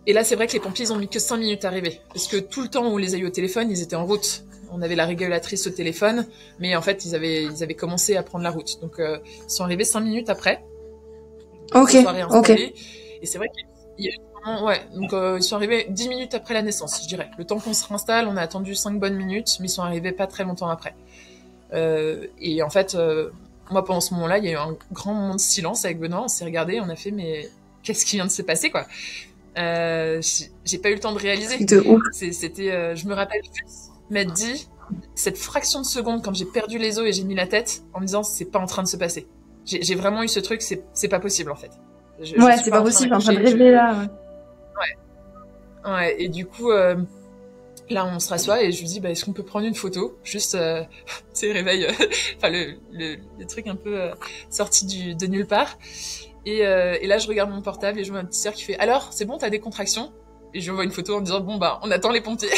Et là, c'est vrai que les pompiers, ils ont mis que 5 minutes à arriver. Parce que tout le temps où on les a eu au téléphone, ils étaient en route. on avait la régulatrice au téléphone, mais en fait, ils avaient commencé à prendre la route. Donc, ils sont arrivés 5 minutes après. Ok, ok. Et c'est vrai qu'il y a eu vraiment, ouais, donc ils sont arrivés 10 minutes après la naissance, je dirais. Le temps qu'on se réinstalle, on a attendu 5 bonnes minutes, mais ils sont arrivés pas très longtemps après. Et en fait, moi, pendant ce moment-là, il y a eu un grand moment de silence avec Benoît. On s'est regardé, on a fait, mais qu'est-ce qui vient de se passer, quoi? J'ai pas eu le temps de réaliser. De ouf. C'était, je me rappelle juste m'être dit, cette fraction de seconde, quand j'ai perdu les os et j'ai mis la tête, en me disant, c'est pas en train de se passer. J'ai vraiment eu ce truc, c'est pas possible, en fait. Ouais, c'est pas possible, en train de rêver, là. Ouais, et du coup, là, on se rassoit et je lui dis, est-ce qu'on peut prendre une photo? Juste, tu sais, réveil, enfin, le truc un peu sorti de nulle part. Et là, je regarde mon portable et je vois ma petite sœur qui fait, alors, c'est bon, t'as des contractions? Et je lui envoie une photo en me disant, bon, on attend les pompiers.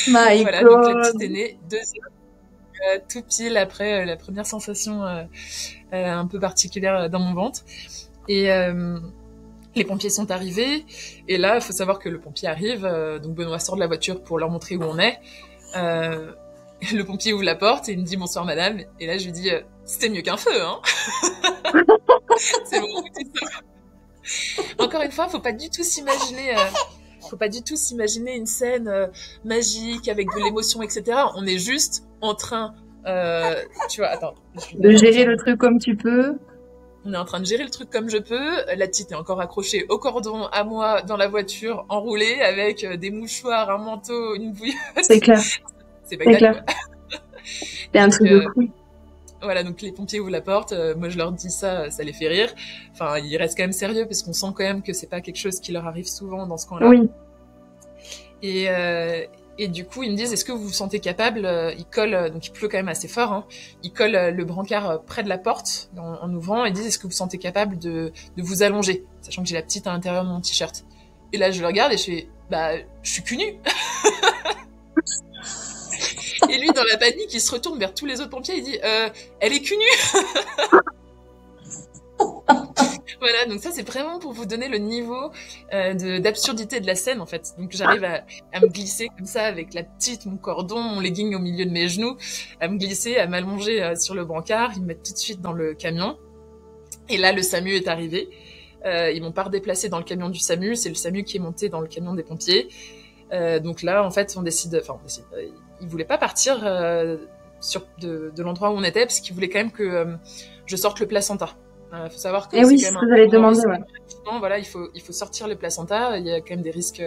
Voilà, donc la petite est née 2 heures, tout pile après la première sensation un peu particulière dans mon ventre. Et les pompiers sont arrivés. Et là, il faut savoir que le pompier arrive. Donc Benoît sort de la voiture pour leur montrer où on est. Le pompier ouvre la porte et il me dit bonsoir madame. Et là, je lui dis c'était mieux qu'un feu, hein. C'est le moment où tu sors. Encore une fois, faut pas du tout s'imaginer une scène magique avec de l'émotion, etc. On est juste en train, tu vois, attends. De gérer le truc comme tu peux. On est en train de gérer le truc comme je peux. La petite est encore accrochée au cordon à moi dans la voiture, enroulée avec des mouchoirs, un manteau, une bouillotte. C'est clair. C'est pas clair. C'est un truc de fou. Voilà, donc les pompiers ouvrent la porte. Moi, je leur dis ça les fait rire. Enfin, ils restent quand même sérieux parce qu'on sent quand même que c'est pas quelque chose qui leur arrive souvent dans ce coin-là. Oui. Et du coup, ils me disent, est-ce que vous vous sentez capable? Ils collent, donc il pleut quand même assez fort, hein. Ils collent le brancard près de la porte en ouvrant et disent, est-ce que vous vous sentez capable de vous allonger? Sachant que j'ai la petite à l'intérieur de mon t-shirt. Et là, je le regarde et je fais, je suis cul nu. Et lui, dans la panique, il se retourne vers tous les autres pompiers, il dit, elle est cul nue. Voilà, donc ça c'est vraiment pour vous donner le niveau d'absurdité de la scène en fait. Donc j'arrive à me glisser comme ça avec la petite, mon cordon, mon legging au milieu de mes genoux, à me glisser, à m'allonger sur le brancard. Ils me mettent tout de suite dans le camion. Et là le SAMU est arrivé. Ils m'ont pas redéplacé dans le camion du SAMU, c'est le SAMU qui est monté dans le camion des pompiers. Donc là en fait on décide. Ils voulaient pas partir de l'endroit où on était parce qu'ils voulaient quand même que je sorte le placenta. Faut savoir que oui, c'est ce que j'allais demander, ouais. Voilà, il faut sortir le placenta. Il y a quand même des risques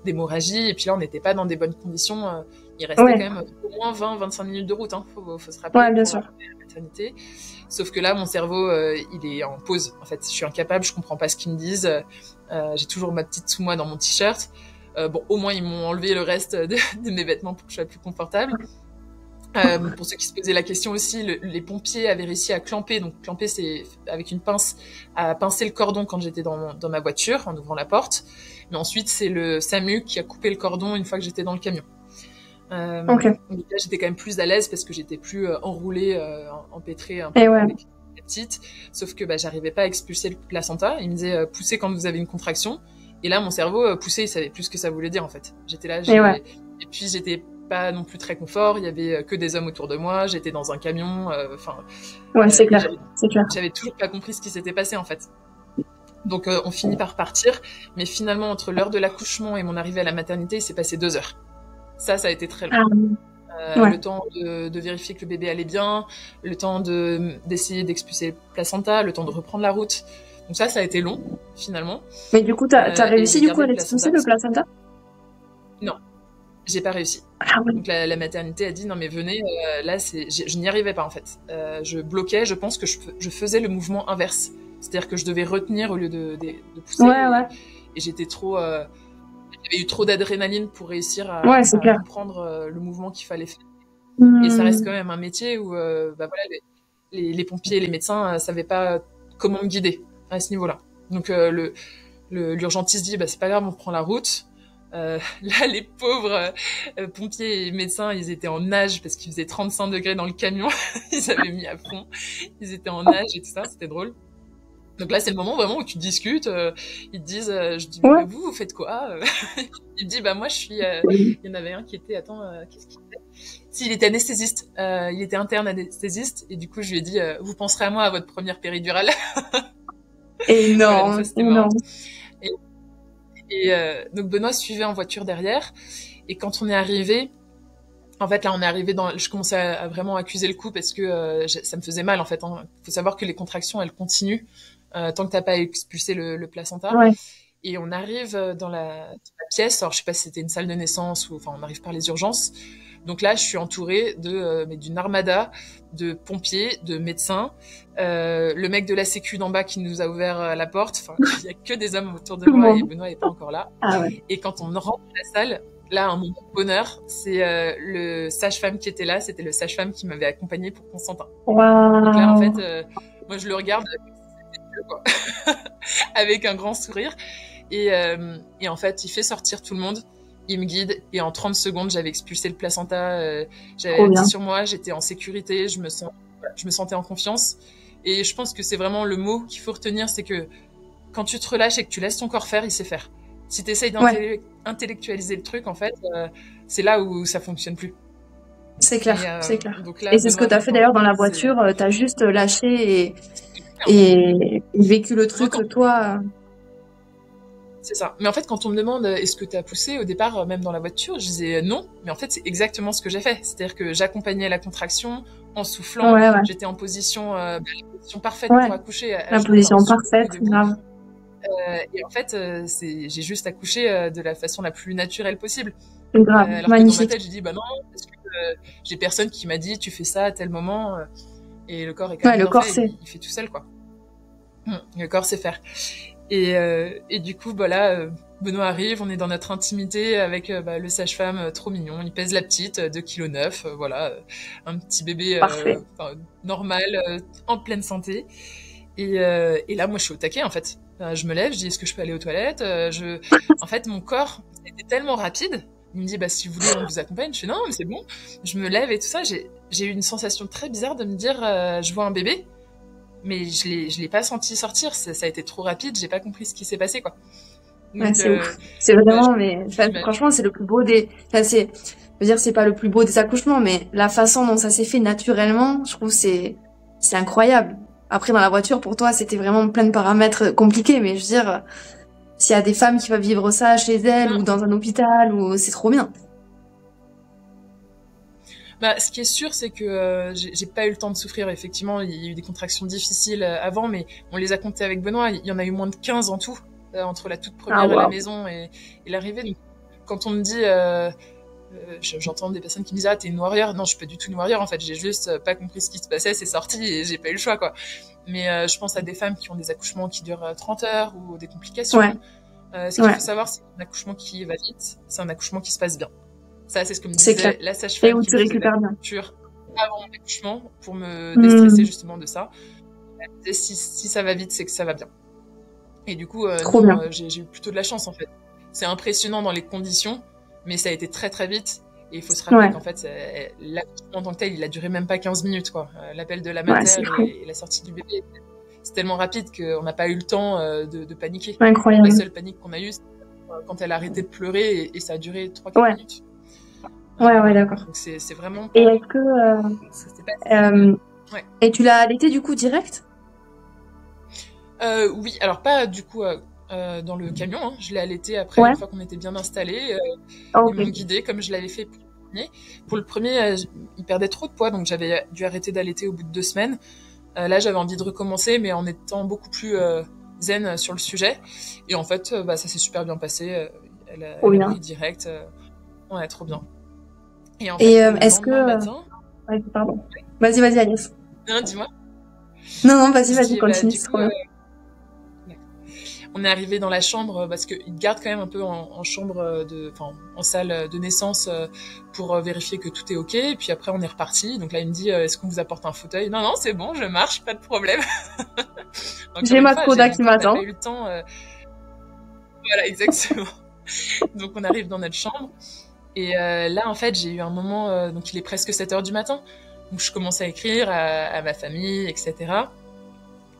d'hémorragie. Et puis là, on n'était pas dans des bonnes conditions. Il restait quand même au moins 20-25 minutes de route. Hein. Faut se rappeler. Ouais, bien sûr. La maternité. Sauf que là, mon cerveau, il est en pause. En fait, je suis incapable. Je comprends pas ce qu'ils me disent. J'ai toujours ma petite sous moi dans mon t-shirt. Au moins, ils m'ont enlevé le reste de mes vêtements pour que je sois plus confortable. Pour ceux qui se posaient la question aussi, les pompiers avaient réussi à clamper. Donc clamper, c'est avec une pince, à pincer le cordon quand j'étais dans ma voiture en ouvrant la porte. Mais ensuite, c'est le SAMU qui a coupé le cordon une fois que j'étais dans le camion. Donc là, j'étais quand même plus à l'aise parce que j'étais plus enroulée, empêtrée un peu avec la petite. Sauf que j'arrivais pas à expulser le placenta. Il me disait poussez quand vous avez une contraction. Et là, mon cerveau poussait, il savait plus ce que ça voulait dire en fait. J'étais là, et puis j'étais pas non plus très confort, il y avait que des hommes autour de moi, j'étais dans un camion, c'est clair, c'est clair. J'avais toujours pas compris ce qui s'était passé en fait. Donc on finit par partir, mais finalement entre l'heure de l'accouchement et mon arrivée à la maternité, il s'est passé 2 heures. Ça a été très long. Le temps de vérifier que le bébé allait bien, le temps d'essayer d'expulser le placenta, le temps de reprendre la route. Donc ça a été long finalement. Mais du coup, t'as réussi du coup à l'expulser le placenta? Non. J'ai pas réussi. Donc la maternité a dit non mais venez, là je n'y arrivais pas en fait. Je bloquais, je pense que je faisais le mouvement inverse, c'est-à-dire que je devais retenir au lieu de pousser. Et j'étais trop, j'avais eu trop d'adrénaline pour réussir à comprendre le mouvement qu'il fallait faire. Et ça reste quand même un métier où les pompiers et les médecins savaient pas comment me guider à ce niveau-là. Donc l'urgentiste dit c'est pas grave, on prend la route. Là, les pauvres pompiers et médecins, ils étaient en nage parce qu'il faisait 35 degrés dans le camion. Ils avaient mis à fond. Ils étaient en nage et tout ça, c'était drôle. Donc là, c'est le moment vraiment où tu discutes. Ils te disent, je dis, mais vous faites quoi? Il me dit, bah moi, je suis. Il y en avait un qui était, attends, qu'est-ce qu'il était? Si, il était anesthésiste. Il était interne anesthésiste. Et du coup, je lui ai dit, vous penserez à moi à votre première péridurale. Énorme, énorme. Et donc Benoît suivait en voiture derrière. Et quand on est arrivé, en fait, là, on est arrivé je commençais à vraiment accuser le coup parce que ça me faisait mal, en fait. Hein. Faut savoir que les contractions, elles continuent tant que t'as pas expulsé le placenta. Ouais. Et on arrive dans la pièce. Alors, je sais pas si c'était une salle de naissance ou, enfin, on arrive par les urgences. Donc là, je suis entourée d'une armada de pompiers, de médecins, le mec de la sécu d'en bas qui nous a ouvert la porte. Enfin, il y a que des hommes autour de moi et Benoît est pas encore là. Ah ouais. Et quand on rentre dans la salle, là, un moment de bonheur, c'est le sage-femme qui était là. C'était le sage-femme qui m'avait accompagnée pour Constantin. Wow. Donc là, en fait, moi, je le regarde quoi. Avec un grand sourire. Et en fait, il fait sortir tout le monde. Il me guide. Et en 30 secondes, j'avais expulsé le placenta. J'avais la sur moi. J'étais en sécurité. Je me sentais en confiance. Et je pense que c'est vraiment le mot qu'il faut retenir. C'est que quand tu te relâches et que tu laisses ton corps faire, il sait faire. Si tu essayes d'intellectualiser le truc, en fait, c'est là où ça fonctionne plus. C'est clair, c'est clair. Donc là, et c'est ce que tu as fait d'ailleurs dans la voiture. Tu as juste lâché et vécu le truc, toi. C'est ça. Mais en fait, quand on me demande est-ce que tu as poussé au départ, même dans la voiture, je disais non. Mais en fait, c'est exactement ce que j'ai fait. C'est-à-dire que j'accompagnais la contraction en soufflant. Ouais. J'étais en position, la position parfaite pour accoucher. La position parfaite, grave. Et en fait, j'ai juste accouché de la façon la plus naturelle possible. Grave, alors magnifique. que dans ma tête, j'ai dit bah non, parce que j'ai personne qui m'a dit tu fais ça à tel moment. Et le corps est quand même bien fait, il fait tout seul quoi. Le corps sait faire. Et du coup, bah là, Benoît arrive, on est dans notre intimité avec le sage-femme trop mignon. Il pèse la petite, 2,9 kg, voilà, un petit bébé normal, en pleine santé. Et là, moi, je suis au taquet, en fait. Je me lève, je dis, est-ce que je peux aller aux toilettes? En fait, mon corps était tellement rapide. Il me dit, bah, si vous voulez, on vous accompagne. Je fais, non, mais c'est bon. Je me lève et tout ça. J'ai eu une sensation très bizarre de me dire, je vois un bébé. Mais je l'ai pas senti sortir. Ça a été trop rapide. J'ai pas compris ce qui s'est passé, quoi. Donc, c'est ouf. C'est vraiment, franchement, c'est le plus beau des, je veux dire, c'est pas le plus beau des accouchements, mais la façon dont ça s'est fait naturellement, je trouve, c'est incroyable. Après, dans la voiture, pour toi, c'était vraiment plein de paramètres compliqués, mais je veux dire, s'il y a des femmes qui peuvent vivre ça chez elles ou dans un hôpital, c'est trop bien. Bah, ce qui est sûr, c'est que j'ai pas eu le temps de souffrir. Effectivement, il y a eu des contractions difficiles avant, mais on les a comptées avec Benoît. Il y en a eu moins de 15 en tout, entre la toute première à la maison et l'arrivée. Donc, quand on me dit, j'entends des personnes qui me disent ah t'es une warrior. Non, je suis pas du tout une warrior en fait. J'ai juste pas compris ce qui se passait, c'est sorti et j'ai pas eu le choix quoi. Mais je pense à des femmes qui ont des accouchements qui durent 30 heures ou des complications. Ouais. Ce qu'il faut savoir, c'est qu'un accouchement qui va vite, c'est un accouchement qui se passe bien. Ça, c'est ce que me disait la sage-femme qui me faisait l'acupuncture avant mon accouchement pour me déstresser justement de ça. Elle me disait si ça va vite, c'est que ça va bien. Et du coup, j'ai eu plutôt de la chance en fait. C'est impressionnant dans les conditions, mais ça a été très très vite. Et il faut se rappeler qu'en fait, l'accouchement en tant que tel, il a duré même pas 15 minutes quoi. L'appel de la mater et la sortie du bébé, c'est tellement rapide qu'on n'a pas eu le temps de paniquer. Incroyable. La seule panique qu'on a eue, c'est quand elle a arrêté de pleurer et ça a duré 3-4 minutes. Ouais, d'accord. Donc c'est vraiment. Et est-ce que et tu l'as allaité du coup direct? Oui, alors pas du coup dans le camion. Hein. Je l'ai allaité après une fois qu'on était bien installés. Ils m'ont guidée comme je l'avais fait pour le premier. Pour le premier, il perdait trop de poids, donc j'avais dû arrêter d'allaiter au bout de 2 semaines. Là, j'avais envie de recommencer, mais en étant beaucoup plus zen sur le sujet. Et en fait, ça s'est super bien passé. Elle a pris direct. Ouais, trop bien. Et en fait, est-ce que matin... pardon. Vas-y Agnès. Non, dis-moi. Non, vas-y, continue, c'est trop bien. On est arrivé dans la chambre parce qu'ils gardent quand même un peu en chambre en salle de naissance pour vérifier que tout est ok. Et puis après, on est reparti. Donc là, il me dit, est-ce qu'on vous apporte un fauteuil? Non, c'est bon, je marche, pas de problème. Donc, j'ai ma Koda qui m'attend. On n'a pas eu le temps. Voilà, exactement. Donc on arrive dans notre chambre. Et là, en fait, j'ai eu un moment, donc il est presque 7h du matin, donc je commence à écrire à ma famille, etc.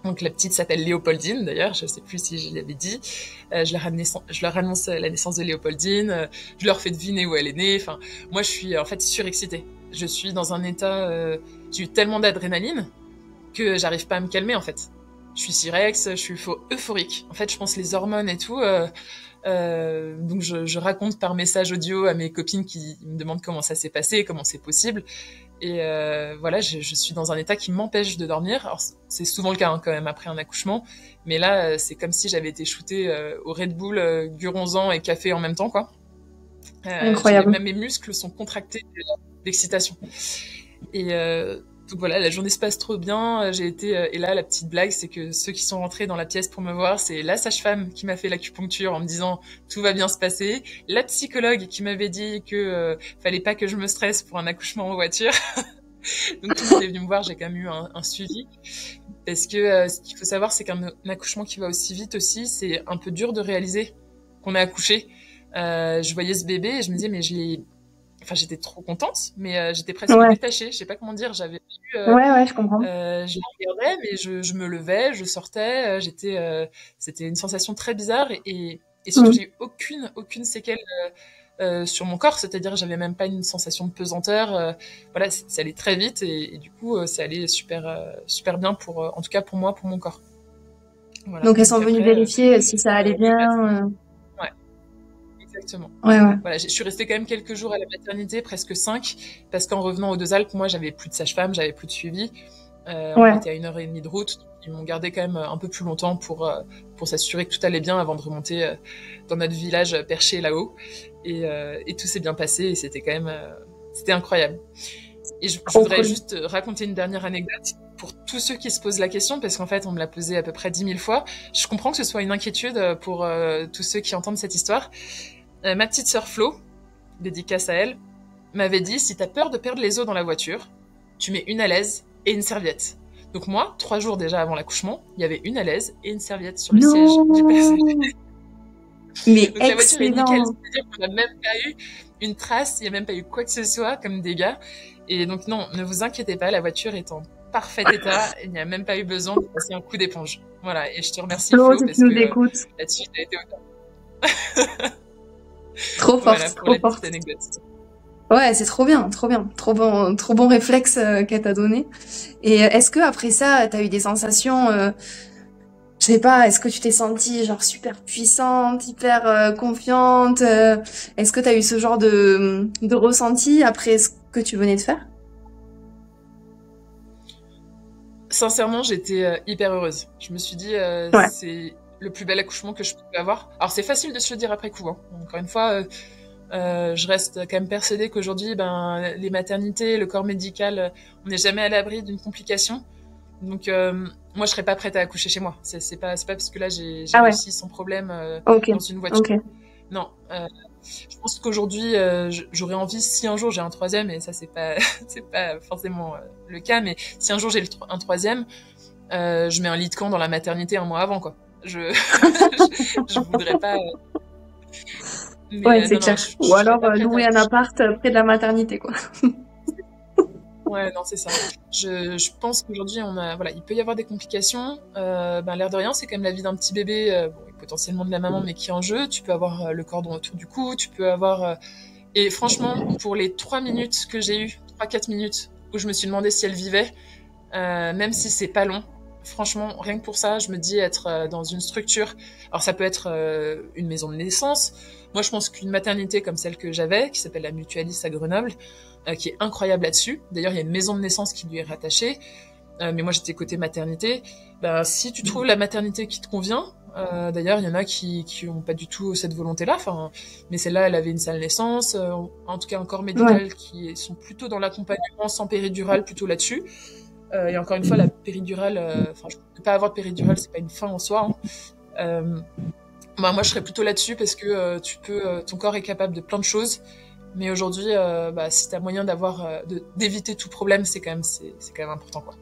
Donc la petite s'appelle Léopoldine d'ailleurs, je sais plus si je l'avais dit. Je leur annonce la naissance de Léopoldine, je leur fais deviner où elle est née. Enfin, moi je suis en fait surexcitée. Je suis dans un état, j'ai eu tellement d'adrénaline que j'arrive pas à me calmer en fait. Je suis sirex, je suis euphorique. En fait, je pense les hormones et tout. Donc je raconte par message audio à mes copines qui me demandent comment ça s'est passé, comment c'est possible. Et voilà, je suis dans un état qui m'empêche de dormir. Alors, c'est souvent le cas quand même après un accouchement, mais là, c'est comme si j'avais été shootée au Red Bull, Guronzan et café en même temps, quoi. Incroyable. Même mes muscles sont contractés d'excitation. Et donc voilà, la journée se passe trop bien. Et là, la petite blague, c'est que ceux qui sont rentrés dans la pièce pour me voir, c'est la sage-femme qui m'a fait l'acupuncture en me disant tout va bien se passer, la psychologue qui m'avait dit que fallait pas que je me stresse pour un accouchement en voiture. Donc tout le monde est venu me voir, j'ai quand même eu un suivi. Parce que ce qu'il faut savoir, c'est qu'un accouchement qui va aussi vite aussi, c'est un peu dur de réaliser qu'on a accouché. Je voyais ce bébé et je me disais, mais j'étais trop contente, mais j'étais presque détachée. Je sais pas comment dire. J'avais eu, ouais, je comprends. Je la regardais, mais je me levais, je sortais. C'était une sensation très bizarre et surtout j'ai eu aucune séquelle sur mon corps. C'est-à-dire j'avais même pas une sensation de pesanteur. Voilà, ça allait très vite et du coup ça allait super bien en tout cas pour moi, pour mon corps. Voilà. Donc elles sont venues vérifier si ça allait bien. Exactement. Ouais. Voilà, je suis restée quand même quelques jours à la maternité, presque 5, parce qu'en revenant aux Deux-Alpes, moi, j'avais plus de sage-femme, j'avais plus de suivi. On était à 1h30 de route. Ils m'ont gardé quand même un peu plus longtemps pour s'assurer que tout allait bien avant de remonter dans notre village perché là-haut. Et tout s'est bien passé et c'était quand même, c'était incroyable. Et je voudrais juste raconter une dernière anecdote pour tous ceux qui se posent la question, parce qu'en fait, on me l'a posé à peu près 10 000 fois. Je comprends que ce soit une inquiétude pour tous ceux qui entendent cette histoire. Ma petite sœur Flo, dédicace à elle, m'avait dit, si t'as peur de perdre les os dans la voiture, tu mets une alaise et une serviette. Donc moi, 3 jours déjà avant l'accouchement, il y avait une alaise et une serviette sur le siège du passager. Mais donc la voiture est nickel, c'est-à-dire qu'on n'a même pas eu une trace, il n'y a même pas eu quoi que ce soit comme dégâts. Et donc non, ne vous inquiétez pas, la voiture est en parfait état, il n'y a même pas eu besoin de passer un coup d'éponge. Voilà, et je te remercie Flo, si parce tu nous que écoutes. Là-dessus, tu as été au top. Trop forte, voilà, trop forte. Anecdote. Ouais, c'est trop bien, trop bon réflexe qu'elle t'a donné. Et est-ce que après ça, t'as eu des sensations, je sais pas, est-ce que tu t'es sentie genre super puissante, hyper confiante, est-ce que t'as eu ce genre de ressenti après ce que tu venais de faire? Sincèrement, j'étais hyper heureuse. Je me suis dit, c'est le plus bel accouchement que je pouvais avoir. Alors c'est facile de se le dire après coup, hein. Encore une fois, je reste quand même persuadée qu'aujourd'hui, les maternités, le corps médical, on n'est jamais à l'abri d'une complication. Donc moi, je serais pas prête à accoucher chez moi. C'est pas parce que là j'ai réussi sans problème dans une voiture. Okay. Non. Je pense qu'aujourd'hui, j'aurais envie, si un jour j'ai un troisième, et ça c'est pas forcément le cas, mais si un jour j'ai un troisième, je mets un lit de camp dans la maternité un mois avant, quoi. Je voudrais pas. Mais, c'est clair. Ou alors louer un appart près de la maternité, quoi. Ouais, non, c'est ça. Je pense qu'aujourd'hui, il peut y avoir des complications. L'air de rien, c'est quand même la vie d'un petit bébé, potentiellement de la maman, mais qui est en jeu. Tu peux avoir le cordon autour du cou, tu peux avoir. Et franchement, pour les 3 minutes que j'ai eues, 3-4 minutes, où je me suis demandé si elle vivait, même si c'est pas long, franchement, rien que pour ça, je me dis être dans une structure. Alors, ça peut être une maison de naissance. Moi, je pense qu'une maternité comme celle que j'avais, qui s'appelle la Mutualis à Grenoble, qui est incroyable là-dessus. D'ailleurs, il y a une maison de naissance qui lui est rattachée. Mais moi, j'étais côté maternité. Si tu trouves la maternité qui te convient, d'ailleurs, il y en a qui ont pas du tout cette volonté-là. Mais celle-là, elle avait une salle naissance. En tout cas, un corps médical qui sont plutôt dans l'accompagnement sans péridurale, plutôt là-dessus. Et encore une fois, la péridurale, je ne pas avoir de péridurale, c'est pas une fin en soi. Hein. Moi, je serais plutôt là-dessus parce que ton corps est capable de plein de choses. Mais aujourd'hui, si t'as moyen d'éviter tout problème, c'est quand même important, quoi.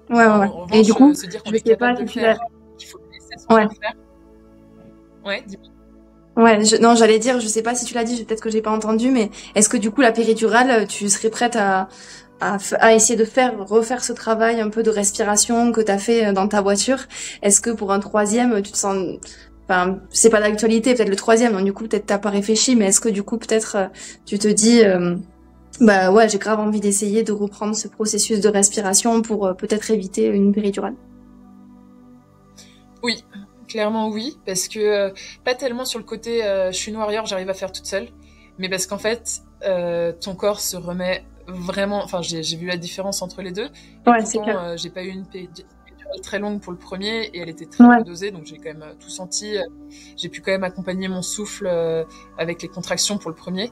Ouais. En revanche, et du coup, se dire qu'on est capable de le faire, qu'il faut le laisser sans le faire. Ouais, dis-moi. Ouais, non, j'allais dire, je sais pas si tu l'as dit, peut-être que j'ai pas entendu, mais est-ce que du coup, la péridurale, tu serais prête à à essayer de refaire ce travail un peu de respiration que tu as fait dans ta voiture. Est-ce que pour un troisième, tu te sens, enfin, c'est pas d'actualité, peut-être le troisième, donc du coup, peut-être t'as pas réfléchi, mais est-ce que du coup, peut-être, tu te dis, bah ouais, j'ai grave envie d'essayer de reprendre ce processus de respiration pour peut-être éviter une péridurale? Oui, clairement oui, parce que pas tellement sur le côté je suis une warrior, j'arrive à faire toute seule, mais parce qu'en fait, ton corps se remet vraiment. Enfin, j'ai vu la différence entre les deux. Et Ouais, c'est pourtant, clair. j'ai pas eu une péridurale très longue pour le premier et elle était très Ouais. peu dosée, donc j'ai quand même tout senti. J'ai pu quand même accompagner mon souffle avec les contractions pour le premier.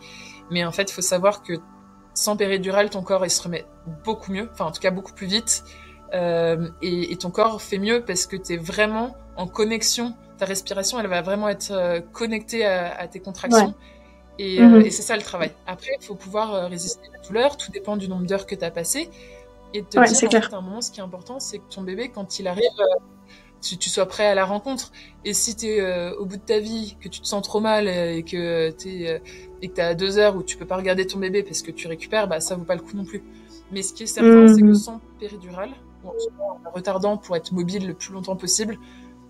Mais en fait, il faut savoir que sans péridurale, ton corps il se remet beaucoup mieux, enfin en tout cas beaucoup plus vite. Et ton corps fait mieux parce que tu es vraiment en connexion. Ta respiration, elle va vraiment être connectée à tes contractions. Ouais. Et c'est ça le travail. Après, il faut pouvoir résister à la douleur. Tout dépend du nombre d'heures que tu as passé. Et de te Ouais, dire, c'est en clair. fait, à un moment, ce qui est important, c'est que ton bébé, quand il arrive, tu sois prêt à la rencontre. Et si tu es au bout de ta vie, que tu te sens trop mal et que tu as 2 heures où tu peux pas regarder ton bébé parce que tu récupères, bah ça vaut pas le coup non plus. Mais ce qui est certain, c'est que sans péridurale, ou en retardant pour être mobile le plus longtemps possible,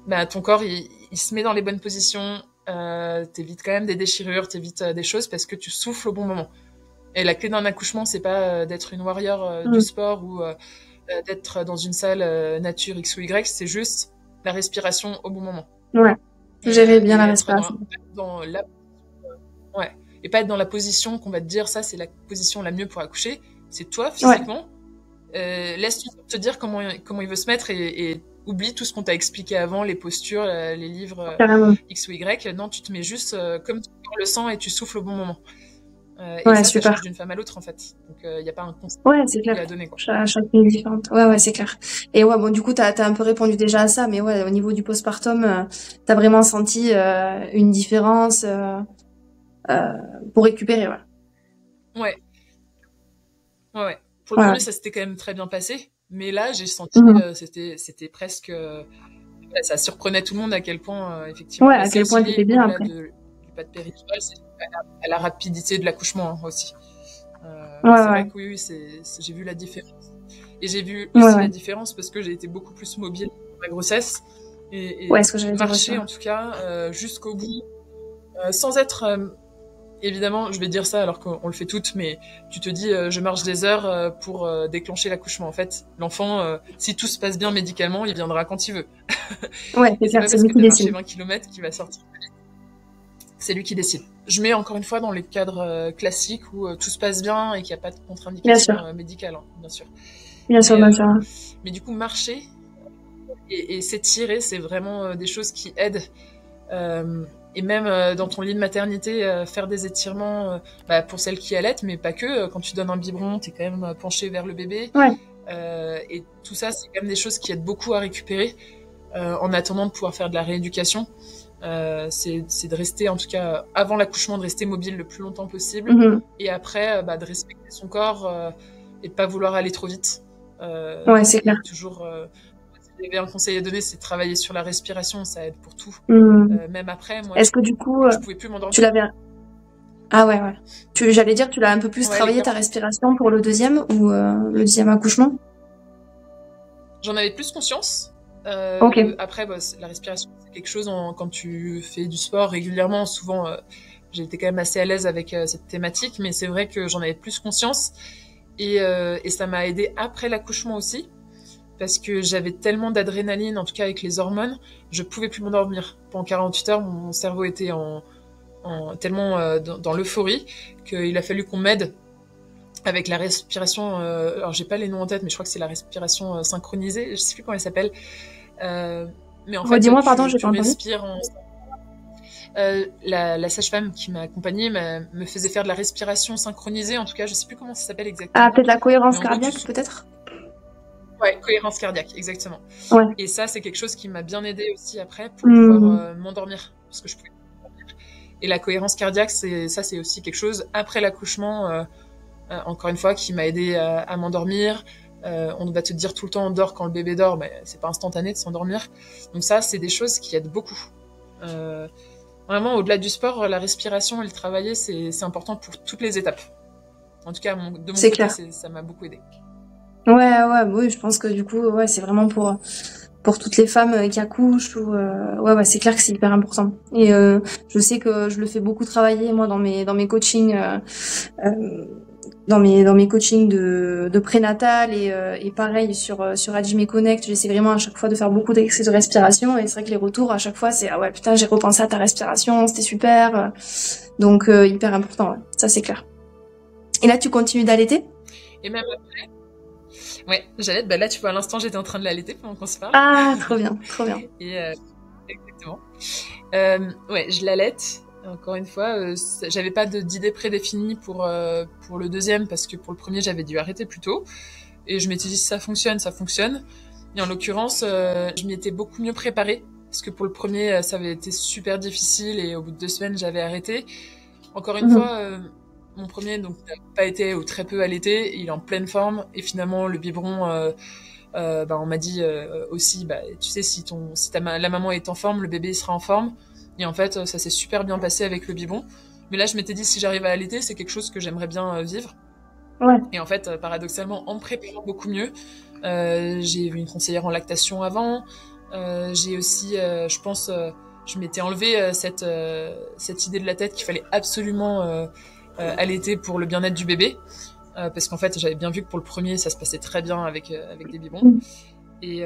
bah, ton corps, il se met dans les bonnes positions, t'évites quand même des déchirures, t'évites des choses parce que tu souffles au bon moment. Et la clé d'un accouchement, c'est pas d'être une warrior du sport ou d'être dans une salle nature X ou Y, c'est juste la respiration au bon moment. Ouais. Gérer bien Et la être respiration. dans la... Ouais. Et pas être dans la position qu'on va te dire, ça c'est la position la mieux pour accoucher. C'est toi, physiquement. Ouais. Laisse te dire comment il veut se mettre et oublie tout ce qu'on t'a expliqué avant, les postures, les livres X ou Y. Non, tu te mets juste comme tu le sens et tu souffles au bon moment. Et ouais, ça change d'une femme à l'autre en fait. Donc il n'y a pas un conseil c'est clair. à donner. Quoi. Chaque fille est différente. Ouais, c'est clair. Et ouais, bon, du coup, t'as un peu répondu déjà à ça, mais ouais, au niveau du postpartum, t'as vraiment senti une différence pour récupérer, ouais. Ouais. Pour le premier, ça s'était quand même très bien passé, mais là, j'ai senti c'était presque... ça surprenait tout le monde à quel point, effectivement... Ouais, à quel point t'étais bien après. Du pas de péridurale, c'est à la rapidité de l'accouchement aussi. Ouais, c'est vrai que oui, j'ai vu la différence. Et j'ai vu aussi la différence parce que j'ai été beaucoup plus mobile dans ma grossesse et ce que j'avais marcher en tout cas jusqu'au bout sans être... évidemment, je vais dire ça alors qu'on le fait toutes, mais tu te dis je marche des heures pour déclencher l'accouchement. En fait, l'enfant, si tout se passe bien médicalement, il viendra quand il veut. Ouais, c'est clair, c'est lui qui décide. 20 km qui va sortir. C'est lui qui décide. Je mets encore une fois dans les cadres classiques où tout se passe bien et qu'il n'y a pas de contre-indication médicale, hein, bien sûr. Bien sûr. Mais du coup, marcher et s'étirer, c'est vraiment des choses qui aident. Et même dans ton lit de maternité, faire des étirements pour celles qui allaitent, mais pas que. Quand tu donnes un biberon, t'es quand même penché vers le bébé. Ouais. Et tout ça, c'est quand même des choses qui aident beaucoup à récupérer en attendant de pouvoir faire de la rééducation. C'est de rester, en tout cas avant l'accouchement, de rester mobile le plus longtemps possible. Et après, de respecter son corps et de pas vouloir aller trop vite. Ouais, c'est clair. Toujours... il y avait un conseil à donner, c'est de travailler sur la respiration, ça aide pour tout. Même après, moi, est-ce que du coup, je pouvais plus m'endormir. Tu l'avais... Ah ouais. J'allais dire, tu l'as un peu plus travaillé ta respiration pour le deuxième ou le deuxième accouchement? J'en avais plus conscience. Après, la respiration, c'est quelque chose quand tu fais du sport régulièrement. Souvent, j'ai été quand même assez à l'aise avec cette thématique, mais c'est vrai que j'en avais plus conscience. Et ça m'a aidé après l'accouchement aussi. Parce que j'avais tellement d'adrénaline, en tout cas avec les hormones, je pouvais plus m'endormir. Pendant 48 heures, mon cerveau était tellement dans l'euphorie qu'il a fallu qu'on m'aide avec la respiration. Alors j'ai pas les noms en tête, mais je crois que c'est la respiration synchronisée. Je sais plus comment elle s'appelle. Mais en fait, dis-moi, pardon, je tu respires la sage-femme qui m'a accompagnée me faisait faire de la respiration synchronisée. En tout cas, je sais plus comment ça s'appelle exactement. Ah, peut-être la cohérence cardiaque, peut-être. Ouais, cohérence cardiaque, exactement. Ouais. Et ça, c'est quelque chose qui m'a bien aidé aussi après pour pouvoir m'endormir, parce que je pouvais m'endormir. Et la cohérence cardiaque, c'est aussi quelque chose après l'accouchement, encore une fois, qui m'a aidé à m'endormir. On va te dire tout le temps on dort quand le bébé dort, mais c'est pas instantané de s'endormir. Donc ça, c'est des choses qui aident beaucoup. Vraiment, au-delà du sport, la respiration et le travailler, c'est important pour toutes les étapes. En tout cas, de mon C'est côté, clair. ça m'a beaucoup aidé. Oui, je pense que du coup, c'est vraiment pour toutes les femmes qui accouchent ou c'est clair que c'est hyper important. Et je sais que je le fais beaucoup travailler moi dans mes coachings dans mes coachings de prénatal et pareil sur Hajime Connect, j'essaie vraiment à chaque fois de faire beaucoup d'exercices de respiration et c'est vrai que les retours à chaque fois c'est ah ouais putain, j'ai repensé à ta respiration, c'était super. Donc hyper important, ouais. Ça c'est clair. Et là tu continues d'allaiter? Et même après, ouais, j'allaite. Bah là, tu vois, à l'instant, j'étais en train de l'allaiter pendant qu'on se parle. Ah, trop bien, trop bien. Et exactement. Ouais, je l'allaite. Encore une fois, j'avais pas d'idée prédéfinie pour le deuxième parce que pour le premier, j'avais dû arrêter plus tôt. Et je m'étais dit, si ça fonctionne, ça fonctionne. Et en l'occurrence, je m'y étais beaucoup mieux préparée parce que pour le premier, ça avait été super difficile et au bout de 2 semaines, j'avais arrêté. Encore une fois, mon premier donc n'a pas été ou très peu allaité, il est en pleine forme et finalement le biberon, on m'a dit aussi, tu sais si la maman est en forme, le bébé il sera en forme. Et en fait, ça s'est super bien passé avec le biberon. Mais là, je m'étais dit si j'arrive à allaiter, c'est quelque chose que j'aimerais bien vivre. Ouais. Et en fait, paradoxalement, en me préparant beaucoup mieux, j'ai vu une conseillère en lactation avant. J'ai aussi, je pense, je m'étais enlevé cette idée de la tête qu'il fallait absolument allaiter pour le bien-être du bébé. Parce qu'en fait, j'avais bien vu que pour le premier, ça se passait très bien avec des biberons. Et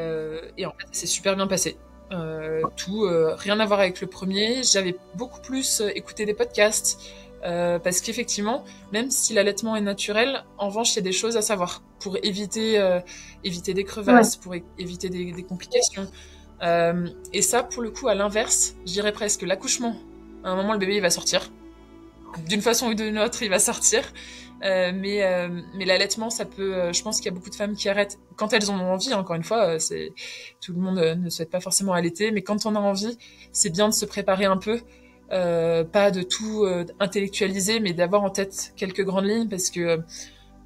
en fait, c'est super bien passé. Rien à voir avec le premier. J'avais beaucoup plus écouté des podcasts. Parce qu'effectivement, même si l'allaitement est naturel, en revanche, il y a des choses à savoir pour éviter des crevasses, pour éviter des complications. Et ça, pour le coup, à l'inverse, je dirais presque l'accouchement. À un moment, le bébé, il va sortir. D'une façon ou d'une autre, il va sortir. Mais l'allaitement, ça peut... je pense qu'il y a beaucoup de femmes qui arrêtent quand elles en ont envie. Encore une fois, tout le monde ne souhaite pas forcément allaiter, mais quand on a envie, c'est bien de se préparer un peu. Pas de tout intellectualiser, mais d'avoir en tête quelques grandes lignes parce que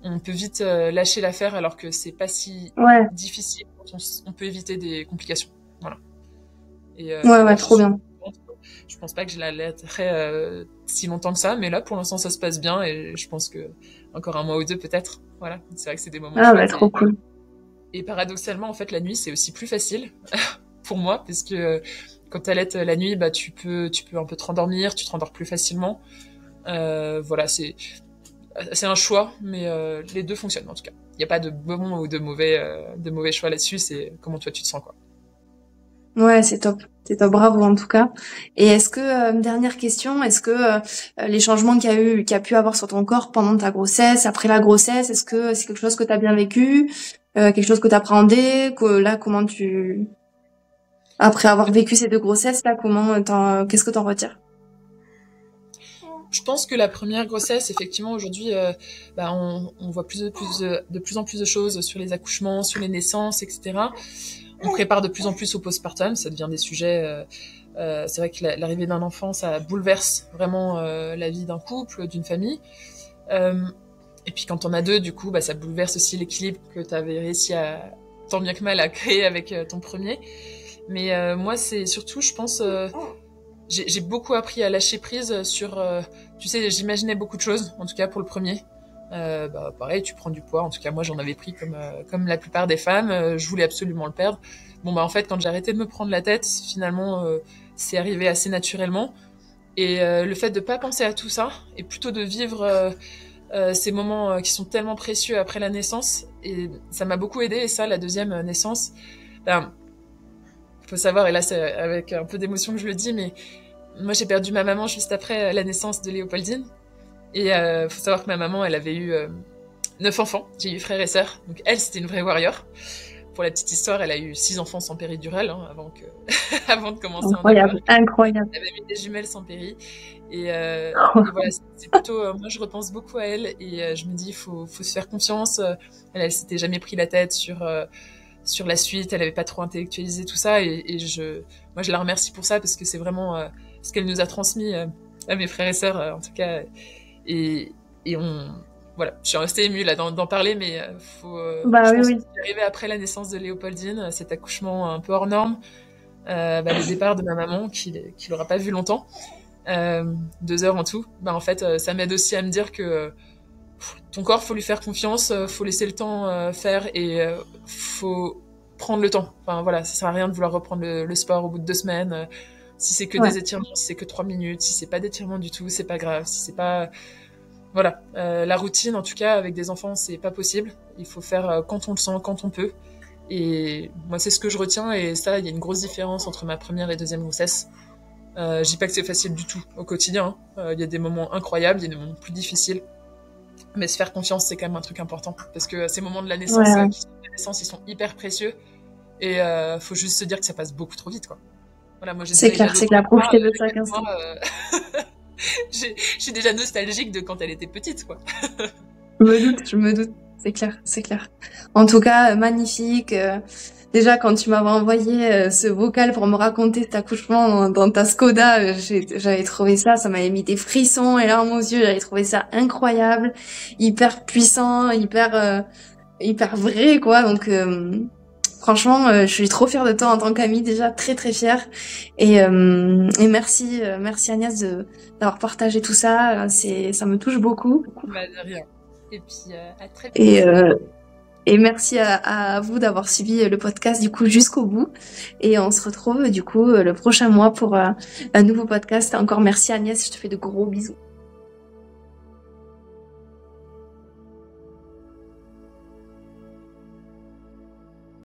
on peut vite lâcher l'affaire alors que c'est pas si difficile. On peut éviter des complications. Voilà. Et, trop bien. Je pense pas que je l'allaiterai si longtemps que ça, mais là pour l'instant ça se passe bien et je pense que encore 1 mois ou 2 peut-être. Voilà, c'est vrai que c'est des moments chouettes. Trop cool. Et paradoxalement en fait la nuit c'est aussi plus facile pour moi parce que quand t'allaites la nuit, tu peux un peu te rendormir, tu te rendors plus facilement. Voilà, c'est un choix, mais les deux fonctionnent en tout cas. Il n'y a pas de bon ou de mauvais choix là-dessus, c'est comment toi tu te sens quoi. Ouais, c'est top, bravo en tout cas. Et est-ce que dernière question, est-ce que les changements qu'il y a pu avoir sur ton corps pendant ta grossesse, après la grossesse, est-ce que c'est quelque chose que tu as bien vécu, quelque chose que tu appréhendais, comment tu après avoir vécu ces 2 grossesses là, qu'est-ce que t'en retires? Je pense que la première grossesse, effectivement, aujourd'hui, on voit de plus en plus de choses sur les accouchements, sur les naissances, etc. On prépare de plus en plus au postpartum, ça devient des sujets. C'est vrai que l'arrivée d'un enfant, ça bouleverse vraiment la vie d'un couple, d'une famille. Et puis quand on a 2, du coup, ça bouleverse aussi l'équilibre que tu avais réussi tant bien que mal à créer avec ton premier. Mais moi, c'est surtout, je pense, j'ai beaucoup appris à lâcher prise sur... tu sais, j'imaginais beaucoup de choses, en tout cas pour le premier. Pareil, tu prends du poids. En tout cas, moi, j'en avais pris comme la plupart des femmes. Je voulais absolument le perdre. En fait, quand j'ai arrêté de me prendre la tête, finalement, c'est arrivé assez naturellement. Et le fait de pas penser à tout ça, et plutôt de vivre ces moments qui sont tellement précieux après la naissance, et ça m'a beaucoup aidé. Et ça, la deuxième naissance... faut savoir, et là c'est avec un peu d'émotion que je le dis, mais moi j'ai perdu ma maman juste après la naissance de Léopoldine. Et faut savoir que ma maman, elle avait eu 9 enfants. J'ai eu frères et sœurs. Donc elle, c'était une vraie warrior. Pour la petite histoire, elle a eu 6 enfants sans péridurale avant de commencer. Incroyable. Elle avait eu des jumelles sans péri. Et voilà, c'est plutôt... moi, je repense beaucoup à elle et je me dis, il faut se faire confiance. Elle s'était jamais pris la tête sur la suite, elle avait pas trop intellectualisé tout ça et moi je la remercie pour ça parce que c'est vraiment ce qu'elle nous a transmis à mes frères et sœurs en tout cas et voilà, je suis restée émue là d'en parler mais je pense que c'est arrivé après la naissance de Léopoldine, cet accouchement un peu hors norme, le départ de ma maman qui l'aura pas vu longtemps, 2 heures en tout, en fait ça m'aide aussi à me dire que ton corps, faut lui faire confiance, faut laisser le temps faire et faut prendre le temps. Enfin voilà, ça sert à rien de vouloir reprendre le sport au bout de 2 semaines. Si c'est que des étirements, si c'est que 3 minutes, si c'est pas d'étirements du tout, c'est pas grave. Si c'est pas... Voilà, la routine, en tout cas, avec des enfants, c'est pas possible. Il faut faire quand on le sent, quand on peut. Et moi, c'est ce que je retiens. Et ça, il y a une grosse différence entre ma première et deuxième grossesse. Je dis pas que c'est facile du tout au quotidien. Il y a des moments incroyables, il y a des moments plus difficiles. Mais se faire confiance, c'est quand même un truc important. Parce que ces moments de la naissance, ils sont hyper précieux. Et faut juste se dire que ça passe beaucoup trop vite, quoi. Voilà, moi, c'est clair, profiter de chaque instant. Je suis déjà nostalgique de quand elle était petite, quoi. Je me doute. C'est clair. En tout cas, magnifique. Déjà, quand tu m'avais envoyé ce vocal pour me raconter cet accouchement dans ta Skoda, j'avais trouvé ça m'avait mis des frissons et larmes aux yeux. J'avais trouvé ça incroyable, hyper puissant, hyper vrai, quoi. Donc, franchement, je suis trop fière de toi en tant qu'amie, déjà très très fière. Et merci Agnès d'avoir partagé tout ça. Ça me touche beaucoup. Bah, de rien. Et puis à très bientôt. Et merci à vous d'avoir suivi le podcast du coup jusqu'au bout. Et on se retrouve du coup le prochain mois pour un nouveau podcast. Encore merci Agnès, je te fais de gros bisous.